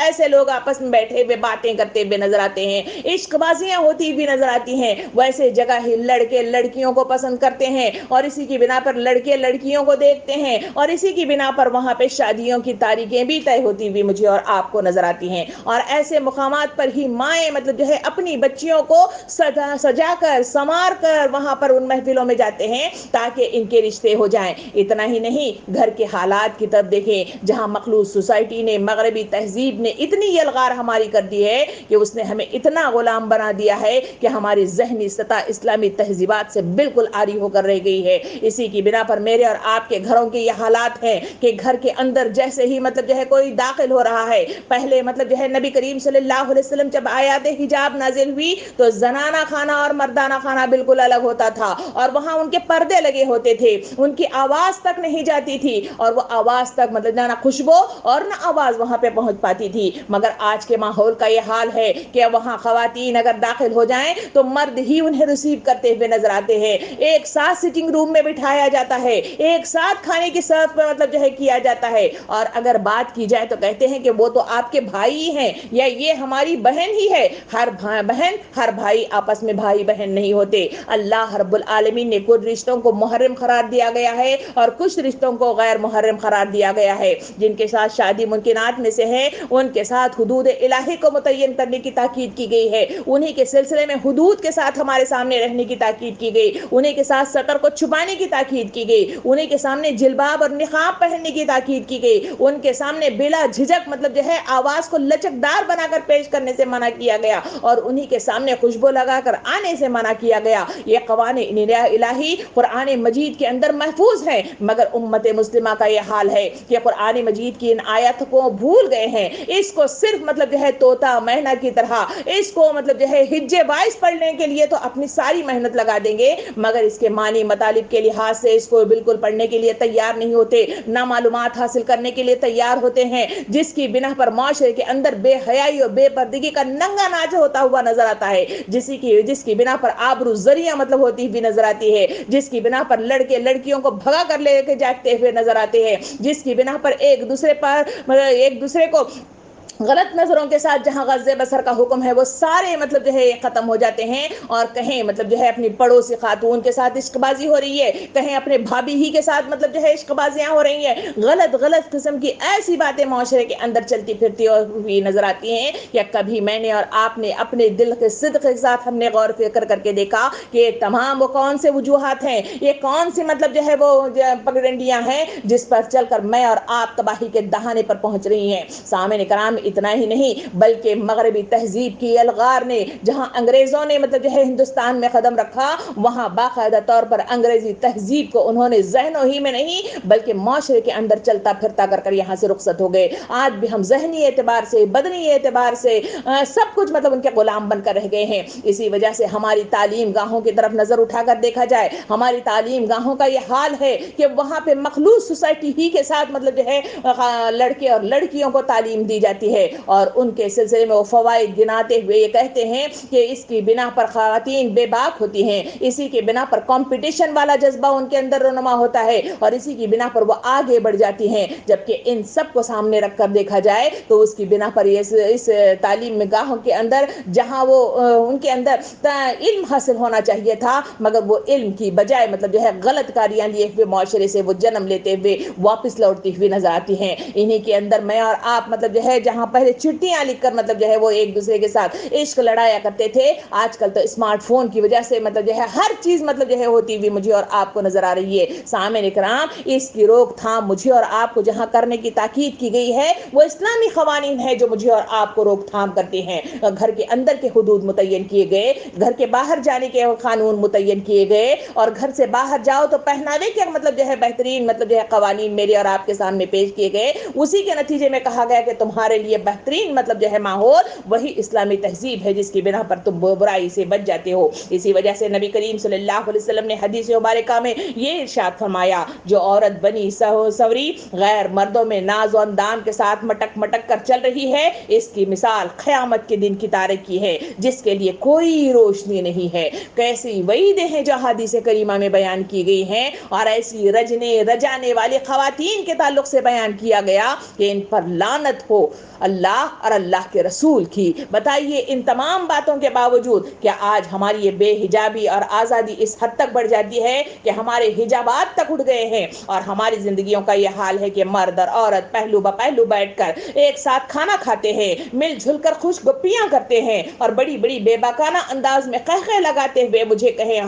ایسے لوگ آپس میں بیٹھے ہوئے باتیں کرتے ہوئے نظر آتے ہیں، عشق بازیاں ہوتی ہوئی نظر آتی ہیں۔ ویسے جگہ ہی لڑکے لڑکیوں کو پسند کرتے ہیں اور اسی کی بنا پر لڑکے لڑکیوں کو دیکھتے ہیں، اور اسی کی بنا پر وہاں پہ شادیوں کی تاریخیں بھی طے ہوتی ہوئی مجھے اور آپ کو نظر آتی ہیں. اور ایسے مقامات پر ہی مائیں مطلب جو ہے اپنی بچیوں کو سجا کر سنوار کر وہاں پر ان محفلوں میں جاتے ہیں تاکہ ان کے رشتے ہو جائیں. اتنا ہی نہیں, گھر کے حالات کی طرف دیکھیں جہاں مخلوط سوسائٹی نے, مغربی تہذیب نے اتنی یلغار ہماری کر دی ہے کہ اس نے ہمیں اتنا غلام بنا دیا ہے کہ ہماری ذہنی سطح اسلامی تہذیبات سے بالکل عاری ہو کر رہ گئی ہے. اسی کی بنا پر میرے اور آپ کے گھروں کے یہ حالات ہیں کہ گھر کے اندر جیسے ہی مطلب جو ہے کوئی داخل ہو رہا ہے, پہلے مطلب جو ہے نبی کریم صلی اللہ علیہ وسلم جب آیات حجاب نازل ہوئی تو زنانہ خانہ اور مردانہ خانہ بالکل الگ ہوتا تھا, اور وہاں ان کے پردے لگے ہوتے تھے, ان کی آواز تک نہیں جاتی تھی, اور وہ آواز تک مطلب نہ خوشبو اور نہ آواز وہاں پہ پہنچ پاتی تھی. مگر آج کے ماحول کا یہ حال ہے کہ وہاں خواتین اگر داخل ہو جائیں تو مرد ہی انہیں ریسیو کرتے ہوئے نظر آتے ہیں, ایک ساتھ سٹنگ روم میں بٹھایا جاتا ہے, ایک ساتھ کھانے کی سرو پہ مطلب جو ہے کیا جاتا ہے, اور اگر بات کی جائے تو کہتے ہیں کہ وہ تو آپ کے بھائی ہیں یا یہ ہماری بہن ہی ہے. ہر بہن ہر بھائی آپس میں بھائی بہن نہیں ہوتے. اللہ رب العالمین نے کچھ رشتوں کو محرم قرار دیا گیا ہے اور کچھ رشتوں کو غیر محرم قرار دیا گیا ہے. جن کے ساتھ شادی ممکنات میں سے ہے ان کے ساتھ حدود الہی کو متعین کرنے کی تاکید کی گئی ہے, انہی کے سلسلے میں حدود کے ساتھ ہمارے سامنے رہنے کی تاکید کی گئی, انہی کے ساتھ سطر کو چھپانے کی تاکید کی گئی, انہی کے سامنے جلباب اور نقاب پہننے کی تاکید کی گئی, ان کے سامنے بلا جھجک مطلب جو ہے آواز کو لچکدار بنا کر پیش کرنے سے منع کیا گیا, اور انہی کے سامنے خوشبو لگا کر آنے سے منع کیا گیا. یہ قوانین الہی قرآن مجید کے اندر محفوظ ہیں, مگر امت مسلمہ کا یہ حال ہے کہ قرآن مجید کی ان آیات کو بھول گئے ہیں. اس کو صرف مطلب جو ہے طوطا مینا کی طرح اس کو مطلب جو ہے ہجے باعث پڑھنے کے لیے تو اپنی ساری محنت لگا دیں گے, مگر اس کے معنی مطالب کے لحاظ سے اس کو بالکل پڑھنے کے لیے تیار نہیں ہوتے, نہ معلومات حاصل کرنے کے لیے تیار ہوتے ہیں, جس کی بنا پر معاشرے کے اندر بے حیائی اور بے پردگی کا ننگا ناچ ہوتا ہوا نظر آتا ہے, جس کی بنا پر آبرو ذریعہ مطلب ہوتی ہوئی نظر آتی ہے, جس کی بنا پر لڑکے لڑکیوں کو بھگا کر لے کے جاتے ہوئے نظر آتے ہیں, جس کی بنا پر ایک دوسرے کو غلط نظروں کے ساتھ جہاں غض بصر کا حکم ہے وہ سارے مطلب جو ہے ختم ہو جاتے ہیں, اور کہیں مطلب جو ہے اپنی پڑوسی خاتون کے ساتھ عشق بازی ہو رہی ہے, کہیں اپنے بھابھی ہی کے ساتھ مطلب جو ہے عشق بازیاں ہو رہی ہیں, غلط قسم کی ایسی باتیں معاشرے کے اندر چلتی پھرتی ہوئی نظر آتی ہیں. یا کبھی میں نے اور آپ نے اپنے دل کے صدق کے ساتھ ہم نے غور فکر کر کے دیکھا کہ یہ تمام وہ کون سے وجوہات ہیں, یہ کون سی مطلب جو ہے وہ پگڈنڈیاں ہیں جس پر چل کر میں اور آپ تباہی کے دہانے پر پہنچ رہی ہیں. سامعین کرام, اتنا ہی نہیں بلکہ مغربی تہذیب کی الغار نے جہاں انگریزوں نے مطلب جو ہے ہندوستان میں قدم رکھا, وہاں باقاعدہ طور پر انگریزی تہذیب کو انہوں نے ذہنوں ہی میں نہیں بلکہ معاشرے کے اندر چلتا پھرتا کر یہاں سے رخصت ہو گئے. آج بھی ہم ذہنی اعتبار سے, بدنی اعتبار سے سب کچھ مطلب ان کے غلام بن کر رہ گئے ہیں. اسی وجہ سے ہماری تعلیم گاہوں کی طرف نظر اٹھا کر دیکھا جائے, ہماری تعلیم گاہوں کا یہ حال ہے کہ وہاں پہ مخلوط سوسائٹی ہی کے ساتھ مطلب جو ہے لڑکے اور لڑکیوں کو تعلیم دی جاتی ہے, اور ان کے سلسلے میں وہ فوائد گناتے ہوئے یہ کہتے ہیں کہ اس کی بنا پر خواتین بے باک ہوتی ہیں, اسی کے بنا پر کمپٹیشن والا جذبہ ان کے اندر رونما ہوتا ہے, اور اسی کی بنا پر وہ آگے بڑھ جاتی ہیں. جبکہ ان سب کو سامنے رکھ کر دیکھا جائے تو اس کی بنا پر اس تعلیم گاہوں کے اندر جہاں وہ ان کے اندر علم حاصل ہونا چاہیے تھا, مگر وہ علم کی بجائے مطلب جو ہے غلط کاریاں لیے ہوئے معاشرے سے وہ جنم لیتے ہوئے واپس لوٹتی ہوئی نظر آتی ہیں. انہی کے اندر میں اور آپ مطلب جو ہے جہاں پہلے چٹیاں لکھ کر مطلب جو ہے وہ ایک دوسرے کے ساتھ عشق لڑایا کرتے تھے, آج کل تو اسمارٹ فون کی وجہ سے مطلب جو ہے ہر چیز مطلب جو ہے ہوتی ہوئی مجھے اور آپ کو نظر آ رہی ہے. سامعین کرام, اس کی روک تھام مجھے اور آپ کو جہاں کرنے کی تاکید کی گئی ہے وہ اسلامی قوانین ہے جو مجھے اور آپ کو روک تھام کرتے ہیں. گھر کے اندر کے حدود متعین کیے گئے, گھر کے باہر جانے کے قانون متعین کیے گئے, اور گھر سے باہر جاؤ تو پہناوے کے مطلب جو ہے بہترین مطلب جو ہے قوانین میرے اور آپ کے سامنے پیش کیے گئے. اسی کے نتیجے میں کہا گیا کہ تمہارے لیے بہترین مطلب جو ہے ماحول وہی اسلامی تہذیب ہے جس کی بنا پر تم برائی سے بچ جاتے ہو. اسی وجہ سے نبی کریم صلی اللہ علیہ وسلم نے حدیث مبارکہ میں یہ ارشاد فرمایا, جو عورت بنی سوری غیر مردوں میں ناز و اندام کے ساتھ مٹک کر چل رہی ہے, اس کی مثال قیامت کے دن کی تارک کی ہے جس کے لیے کوئی روشنی نہیں ہے. کیسی وعیدیں ہیں جو حدیث کریمہ میں بیان کی گئی ہیں, اور ایسی رجانے والی خواتین کے تعلق سے بیان کیا گیا کہ ان پر لعنت ہو. اللہ اور اللہ کے رسول کی۔ بتائیے ان تمام باتوں کے باوجود کیا آج ہماری یہ بے حجابی اور آزادی اس حد تک بڑھ جاتی ہے کہ ہمارے حجابات تک اٹھ گئے ہیں اور ہماری زندگیوں کا یہ حال ہے کہ مرد اور عورت پہلو بپہلو بیٹھ کر ایک ساتھ کھانا کھاتے ہیں، مل جل کر خوش گپیاں کرتے ہیں اور بڑی بڑی بے باکانہ انداز میں قہقہے لگاتے ہوئے مجھے کہیں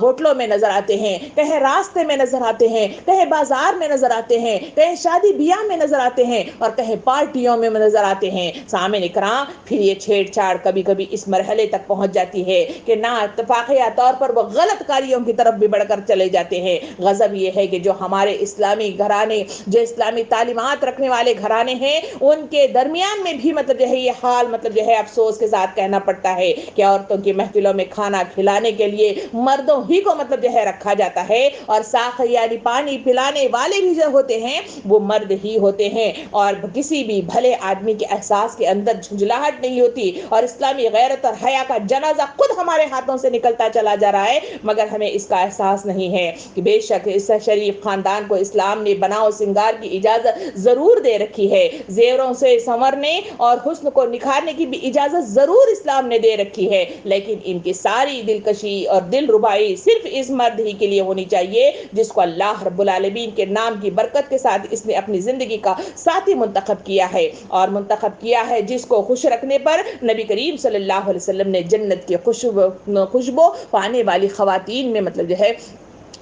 ہوٹلوں میں نظر آتے ہیں، کہیں راستے میں نظر آتے ہیں، کہیں بازار میں نظر آتے ہیں، کہیں شادی بیاہ میں نظر آتے ہیں اور کہیں پارٹیوں میں نظر آتے ہیں۔ سامعین کرام، پھر یہ چھیڑ چھاڑ کبھی کبھی اس مرحلے تک پہنچ جاتی ہے کہ نا اتفاقیہ طور پر وہ غلط کاریوں کی طرف بھی بڑھ کر چلے جاتے ہیں۔ غضب یہ ہے کہ جو ہمارے اسلامی گھرانے، جو اسلامی تعلیمات رکھنے والے گھرانے ہیں، ان کے درمیان میں بھی مطلب جو ہے یہ حال مطلب جو ہے افسوس کے ساتھ کہنا پڑتا ہے کہ عورتوں کی محفلوں میں کھانا کھلانے کے لیے مردوں ہی کو مطلب جو ہے رکھا جاتا ہے اور ساخ یعنی پانی پلانے والے بھی جو ہوتے ہیں وہ مرد ہی ہوتے ہیں اور کسی بھی بھلے آدمی کے احساس کے اندر جھنجھلاہٹ نہیں ہوتی اور اسلامی غیرت اور حیا کا جنازہ خود ہمارے ہاتھوں سے نکلتا چلا جا رہا ہے، مگر ہمیں اس کا احساس نہیں ہے کہ بے شک اس شریف خاندان کو اسلام نے بناؤ سنگار کی اجازت ضرور دے رکھی ہے، زیوروں سے سنورنے اور حسن کو نکھارنے کی بھی اجازت ضرور اسلام نے دے رکھی ہے، لیکن ان کی ساری دلکشی اور دل ربائی صرف اس مرد ہی کے لیے ہونی چاہیے جس کو اللہ رب العالمین کے نام کی برکت کے ساتھ اس نے اپنی زندگی کا ساتھی منتخب کیا ہے اور منتخب کیا ہے جس کو خوش رکھنے پر نبی کریم صلی اللہ علیہ وسلم نے جنت کی خوشبو پانے والی خواتین میں مطلب جو ہے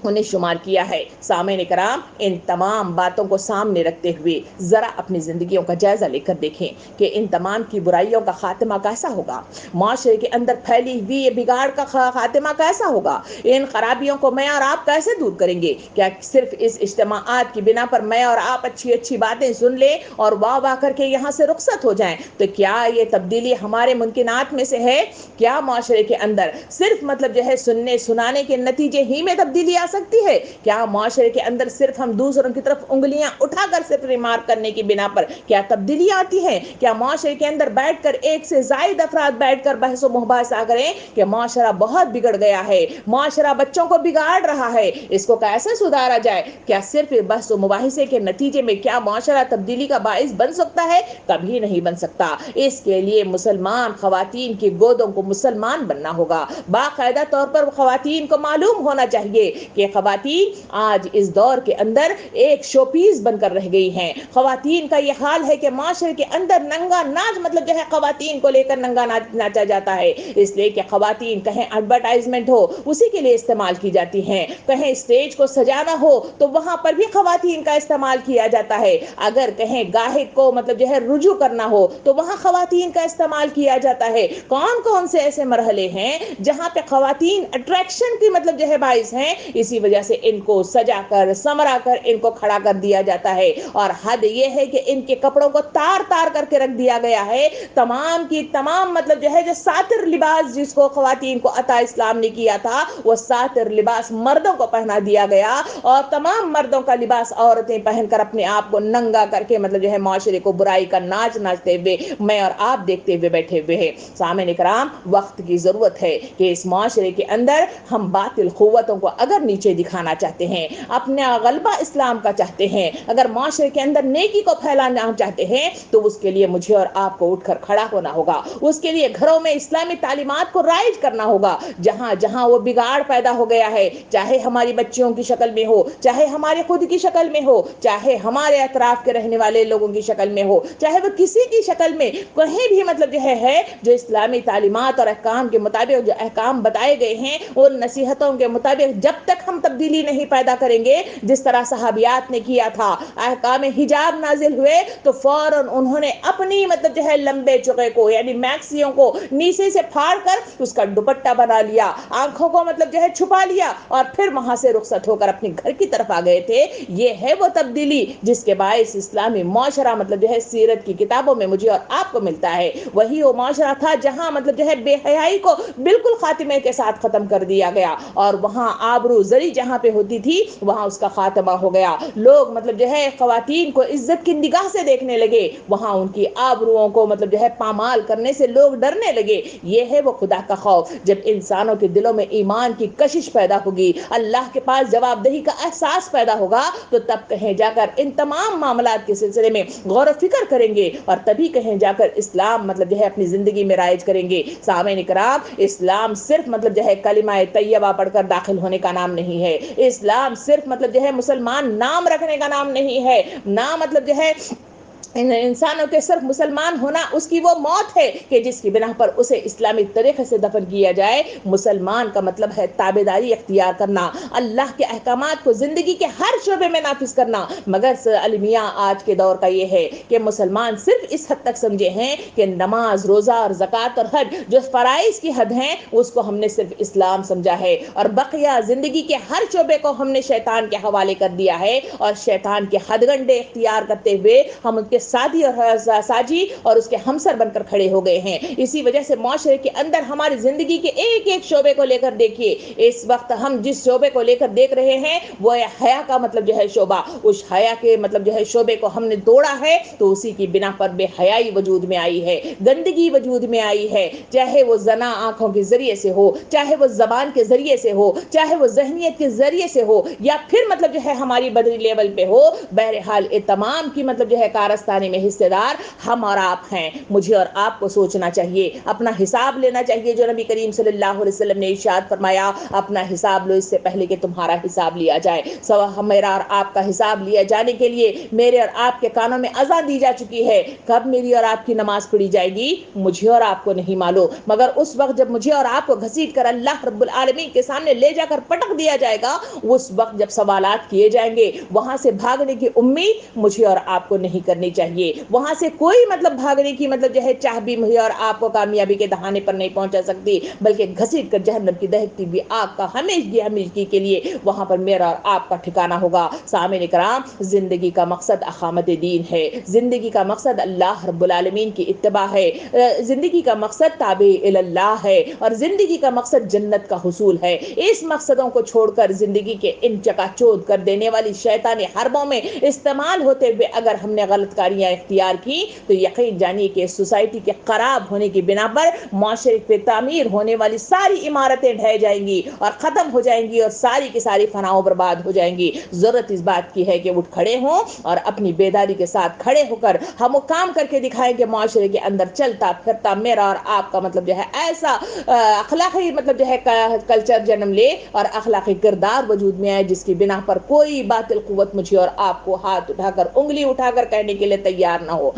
انہیں شمار کیا ہے۔ سامعین کرام، ان تمام باتوں کو سامنے رکھتے ہوئے ذرا اپنی زندگیوں کا جائزہ لے کر دیکھیں کہ ان تمام کی برائیوں کا خاتمہ کیسا ہوگا، معاشرے کے اندر پھیلی ہوئی یہ بگاڑ کا خاتمہ کیسا ہوگا، ان خرابیوں کو میں اور آپ کیسے دور کریں گے؟ کیا صرف اس اجتماعات کی بنا پر میں اور آپ اچھی اچھی باتیں سن لیں اور واہ واہ کر کے یہاں سے رخصت ہو جائیں تو کیا یہ تبدیلی ہمارے ممکنات میں سے ہے؟ کیا معاشرے کے اندر صرف مطلب جو ہے سننے سنانے کے نتیجے ہی میں تبدیلی آ سکتی ہے؟ کیا معاشرے کے اندر صرف ہم دوسروں کی طرف انگلیاں اٹھا کر صرف ریمارک کرنے کی بنا پر کیا تبدیلی آتی ہے؟ کیا معاشرے کے اندر بیٹھ کر ایک سے زائد افراد بیٹھ کر بحث و مباحثہ کریں کہ معاشرہ بہت بگڑ گیا ہے، معاشرہ بچوں کو بگاڑ رہا ہے، اس کو کیسے سدھارا جائے؟ کیا صرف بحث و مباحثے کے نتیجے میں کیا معاشرہ تبدیلی کا باعث بن سکتا ہے؟ کبھی نہیں بن سکتا۔ اس کے لیے مسلمان خواتین کی گودوں کو مسلمان بننا ہوگا۔ باقاعدہ طور پر خواتین کو معلوم ہونا چاہیے کہ خواتین آج اس دور کے اندر ایک شو پیس بن کر رہ گئی ہیں۔ خواتین کا یہ حال ہے کہ معاشرے کے اندر ننگا ناچ مطلب جو ہے خواتین کو لے کر ننگا ناچا جاتا ہے، اس لیے کہ خواتین کہیں ایڈورٹائزمنٹ ہو اسی کے لیے استعمال کی جاتی ہیں، کہیں اسٹیج کو سجانا ہو تو وہاں پر بھی خواتین کا استعمال کیا جاتا ہے، اگر کہیں گاہک کو مطلب جو ہے رجوع کرنا ہو تو وہاں خواتین کا استعمال کیا جاتا ہے۔ کون کون سے ایسے مرحلے ہیں جہاں پہ خواتین اٹریکشن کی مطلب جو ہے باعث ہیں، اسی وجہ سے ان کو سجا کر سمرا کر ان کو کھڑا کر دیا جاتا ہے اور حد یہ ہے کہ ان کے کپڑوں کو تار تار کر کے رکھ دیا گیا ہے۔ تمام کی تمام مطلب جو ہے جو ساتر لباس جس کو خواتین کو عطا اسلام نے کیا تھا وہ ساتر لباس مردوں کو پہنا دیا گیا اور تمام مردوں کا لباس عورتیں پہن کر اپنے آپ کو ننگا کر کے مطلب جو ہے معاشرے کو برائی کا ناچ ناچتے ہوئے میں اور آپ دیکھتے ہوئے بیٹھے ہوئے ہیں۔ سامعین کرام، وقت کی ضرورت ہے کہ اس معاشرے کے اندر ہم باطل قوتوں کو اگر نیچے دکھانا چاہتے ہیں، اپنا غلبہ اسلام کا چاہتے ہیں، اگر معاشرے کے اندر نیکی کو پھیلانا چاہتے ہیں تو اس کے لیے مجھے اور آپ کو اٹھ کر کھڑا ہونا ہوگا، اس کے لیے گھروں میں اسلامی تعلیمات کو رائج کرنا ہوگا۔ جہاں جہاں وہ بگاڑ پیدا ہو گیا ہے، چاہے ہماری بچیوں کی شکل میں ہو، چاہے ہمارے خود کی شکل میں ہو، چاہے ہمارے اطراف کے رہنے والے لوگوں کی شکل میں ہو، چاہے وہ کسی کی شکل میں کہیں بھی مطلب جو ہے جو اسلامی تعلیمات اور احکام کے مطابق جو احکام بتائے گئے ہیں ان نصیحتوں کے مطابق جب تک ہم تبدیلی نہیں پیدا کریں گے، جس طرح صحابیات نے کیا تھا، احکام حجاب نازل ہوئے تو فوراً انہوں نے اپنی مطلب جو ہے لمبے چوغے کو یعنی میکسیوں کو نیچے سے پھاڑ کر اس کا دوپٹہ بنا لیا، آنکھوں کو مطلب جو ہے چھپا لیا اور پھر وہاں سے رخصت ہو کر اپنے گھر کی طرف آ گئے تھے۔ یہ ہے وہ تبدیلی جس کے باعث اسلامی معاشرہ مطلب جو ہے سیرت کی کتابوں میں مجھے اور آپ کو ملتا ہے۔ وہی وہ معاشرہ تھا جہاں مطلب جو ہے بے حیائی کو بالکل خاتمے کے ساتھ ختم کر دیا گیا اور وہاں آبرو زری جہاں پہ ہوتی تھی وہاں اس کا خاتمہ ہو گیا. لوگ مطلب جو ہے خواتین کو عزت کی نگاہ سے دیکھنے لگے, وہاں ان کی آبروؤں کو مطلب جو ہے پامال کرنے سے لوگ ڈرنے لگے. یہ ہے وہ خدا کا خوف. جب انسانوں کے دلوں میں ایمان کی کشش پیدا ہوگی, اللہ کے پاس جواب دہی کا احساس پیدا ہوگا, تو تب کہیں جا کر ان تمام معاملات کے سلسلے میں غور و فکر کریں گے, اور تبھی کہیں جا کر اسلام مطلب جو ہے اپنی زندگی میں رائج کریں گے. سامعین کرام, اسلام صرف مطلب جو ہے کلمہ طیبہ پڑھ کر داخل ہونے کا نام نہیں ہے. اسلام صرف مطلب جو ہے مسلمان نام رکھنے کا نام نہیں ہے. نہ مطلب جو ہے انسانوں کے صرف مسلمان ہونا اس کی وہ موت ہے کہ جس کی بنا پر اسے اسلامی طریقے سے دفن کیا جائے. مسلمان کا مطلب ہے تابعداری اختیار کرنا, اللہ کے احکامات کو زندگی کے ہر شعبے میں نافذ کرنا. مگر المیاں آج کے دور کا یہ ہے کہ مسلمان صرف اس حد تک سمجھے ہیں کہ نماز, روزہ اور زکوٰۃ اور حج جو فرائض کی حد ہیں اس کو ہم نے صرف اسلام سمجھا ہے, اور بقیہ زندگی کے ہر شعبے کو ہم نے شیطان کے حوالے کر دیا ہے, اور شیطان کے حد گنڈے اختیار کرتے ہوئے ہم ان کے ساتھی اور ساجی اور اس کے ہمسر بن کر کھڑے ہو گئے ہیں. اسی وجہ سے معاشرے کے اندر ہماری زندگی کے ایک ایک شعبے کو لے کر دیکھیے, اس وقت ہم جس شعبے کو لے کر دیکھ رہے ہیں وہ حیا کا مطلب جو ہے شعبہ, اس حیا کے مطلب جو ہے شعبے کو ہم نے توڑا ہے تو اسی کی بنا پر بے حیائی وجود میں آئی ہے, گندگی وجود میں آئی ہے. چاہے وہ زنا آنکھوں کے ذریعے سے ہو, چاہے وہ زبان کے ذریعے سے ہو, چاہے وہ ذہنیت کے ذریعے سے ہو, یا پھر مطلب جو ہے ہماری بدری لیول پہ ہو, بہرحال یہ تمام کی مطلب جو ہے کارستانی میں حصے دار ہم اور آپ ہیں. مجھے اور آپ کو سوچنا چاہیے, اپنا حساب لینا چاہیے. جو نبی کریم صلی اللہ علیہ وسلم نے ارشاد فرمایا, اپنا حساب لو اس سے پہلے کہ تمہارا حساب لیا جائے. میرا اور آپ کا حساب لیا جانے کے لیے میرے اور آپ کے کانوں میں اذان دی جا چکی ہے. کب میری اور آپ کی نماز پڑھی جائے گی مجھے اور آپ کو نہیں معلوم, مگر اس وقت جب مجھے اور آپ کو گھسیٹ کر اللہ رب العالمین کے سامنے لے جا کر پٹک دیا جائے گا, اس وقت جب سوالات کیے جائیں گے, وہاں سے بھاگنے کی امید مجھے اور آپ کو نہیں کرنی چاہیے. وہاں سے کوئی مطلب بھاگنے کی مطلب جو ہے چاہ بھی مجھے اور آپ کو کامیابی کے دہانے پر نہیں پہنچا سکتی, بلکہ گھسیٹ کر جہنم کی دہکتی بھی آگ کا ہمیشگی کے لیے وہاں پر میرا اور آپ کا ٹھکانہ ہوگا. سامعین کرام, زندگی کا مقصد اقامت دین ہے, زندگی کا مقصد اللہ رب العالمین کی اتباع ہے, زندگی کا مقصد تابع اللہ ہے, اور زندگی کا مقصد جنت کا حصول ہے. اس مقصدوں کو چھوڑ کر زندگی کے ان چکا چوند کر دینے والی شیطانی حربوں میں استعمال ہوتے ہوئے اگر ہم نے غلط کاریاں اختیار کی تو یقین جانیے کہ سوسائٹی کے خراب ہونے کی بنا پر معاشرے پہ تعمیر ہونے والی ساری عمارتیں ڈھہ جائیں گی اور ختم ہو جائیں گی, اور ساری کی ساری فنا و برباد ہو جائیں گی. ضرورت اس بات کی ہے کہ اٹھ کھڑے ہوں اور اپنی بیداری کے ساتھ کھڑے ہو کر ہم وہ کام کر کے دکھائیں کہ معاشرے کے اندر چلتا پھرتا میرا اور آپ کا مطلب جو ہے ایسا اخلاقی مطلب جو ہے کلچر جنم لے اور اخلاقی کردار وجود میں آئے جس کی بنا پر کوئی باطل قوت مجھے اور آپ کو ہاتھ اٹھا کر انگلی اٹھا کر کہنے کے لیے تیار نہ ہو.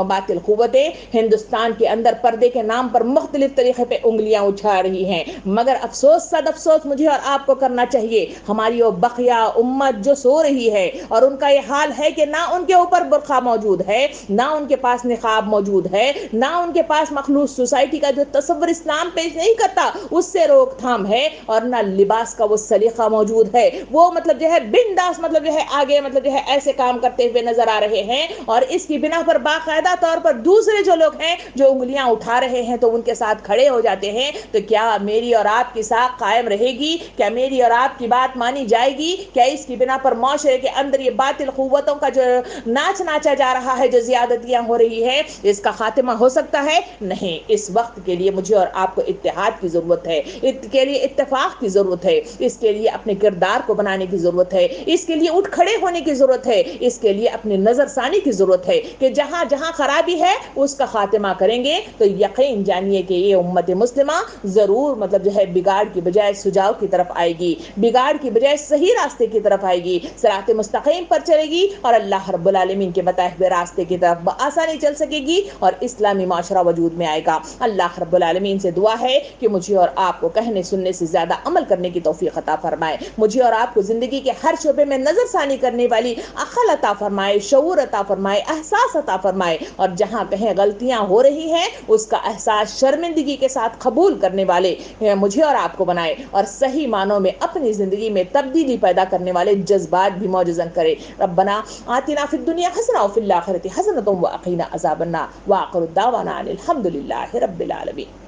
باطل قوتیں ہندوستان کے اندر پردے کے نام پر مختلف طریقے پہ انگلیاں اٹھا رہی ہیں, مگر افسوس صد افسوس مجھے اور آپ کو کرنا چاہیے. ہماری وہ بقیہ امت جو سو رہی ہے اور ان کا یہ حال ہے کہ نہ ان کے اوپر برقع موجود ہے, نہ ان کے پاس نقاب موجود ہے, نہ ان کے پاس مخلوط سوسائٹی کا جو تصور اسلام پیش نہیں کرتا اس سے روک تھام ہے, اور نہ لباس کا وہ سلیقہ موجود ہے. وہ مطلب جو ہے بنداس مطلب جو ہے آگے مطلب جو ہے ایسے کام کرتے ہوئے نظر آ رہے ہیں, اور اس کی بنا پر باقاعدہ طور پر دوسرے جو لوگ ہیں جو انگلیاں اٹھا رہے ہیں تو ان کے ساتھ کھڑے ہو جاتے ہیں. تو کیا میری اور آپ کی ساکھ قائم رہے گی؟ کیا میری اور آپ کی بات مانی جائے گی؟ کیا اس کی بنا پر معاشرے کے اندر یہ باطل قوتوں کا جو ناچ ناچا جا رہا ہے, جو زیادتیاں ہو رہی ہے, اس کا خاتمہ ہو سکتا ہے؟ نہیں. اس وقت کے لیے مجھے اور آپ کو اتحاد کی ضرورت ہے, اس کے لیے اتفاق کی ضرورت ہے, اس کے لیے اپنے کردار کو بنانے کی ضرورت ہے, اس کے لیے اٹھ کھڑے ہونے کی ضرورت ہے, اس کے لیے اپنی نظر ثانی کی ضرورت ہے کہ جہاں جہاں خرابی ہے اس کا خاتمہ کریں گے تو یقین جانیے کہ یہ امت مسلمہ ضرور مطلب جو ہے بگاڑ کی بجائے سجاؤ کی طرف آئے گی, بگاڑ کی بجائے صحیح راستے کی طرف آئے گی, صراط مستقیم پر چلے گی, اور اللہ رب العالمین کے بتائے ہوئے راستے کی طرف بآسانی چل سکے گی, اور اسلامی معاشرہ وجود میں آئے گا. اللہ رب العالمین سے دعا ہے کہ مجھے اور آپ کو کہنے سننے سے زیادہ عمل کرنے کی توفیق عطا فرمائے, مجھے اور آپ کو زندگی کے ہر شعبے میں نظر ثانی کرنے والی عقل عطا فرمائے, شعور عطا فرمائے, احساس عطا فرمائے, اور جہاں کہیں غلطیاں ہو رہی ہیں اس کا احساس شرمندگی کے ساتھ قبول کرنے والے مجھے اور آپ کو بنائے, اور صحیح معنوں میں اپنی زندگی میں تبدیلی پیدا کرنے والے جذبات بھی موجزن کرے. ربنا آتنا فی الدنیا حسنہ وفی الآخرۃ حسنۃ وقنا عذاب النار, وآخر دعوانا ان الحمد للہ رب العالمین.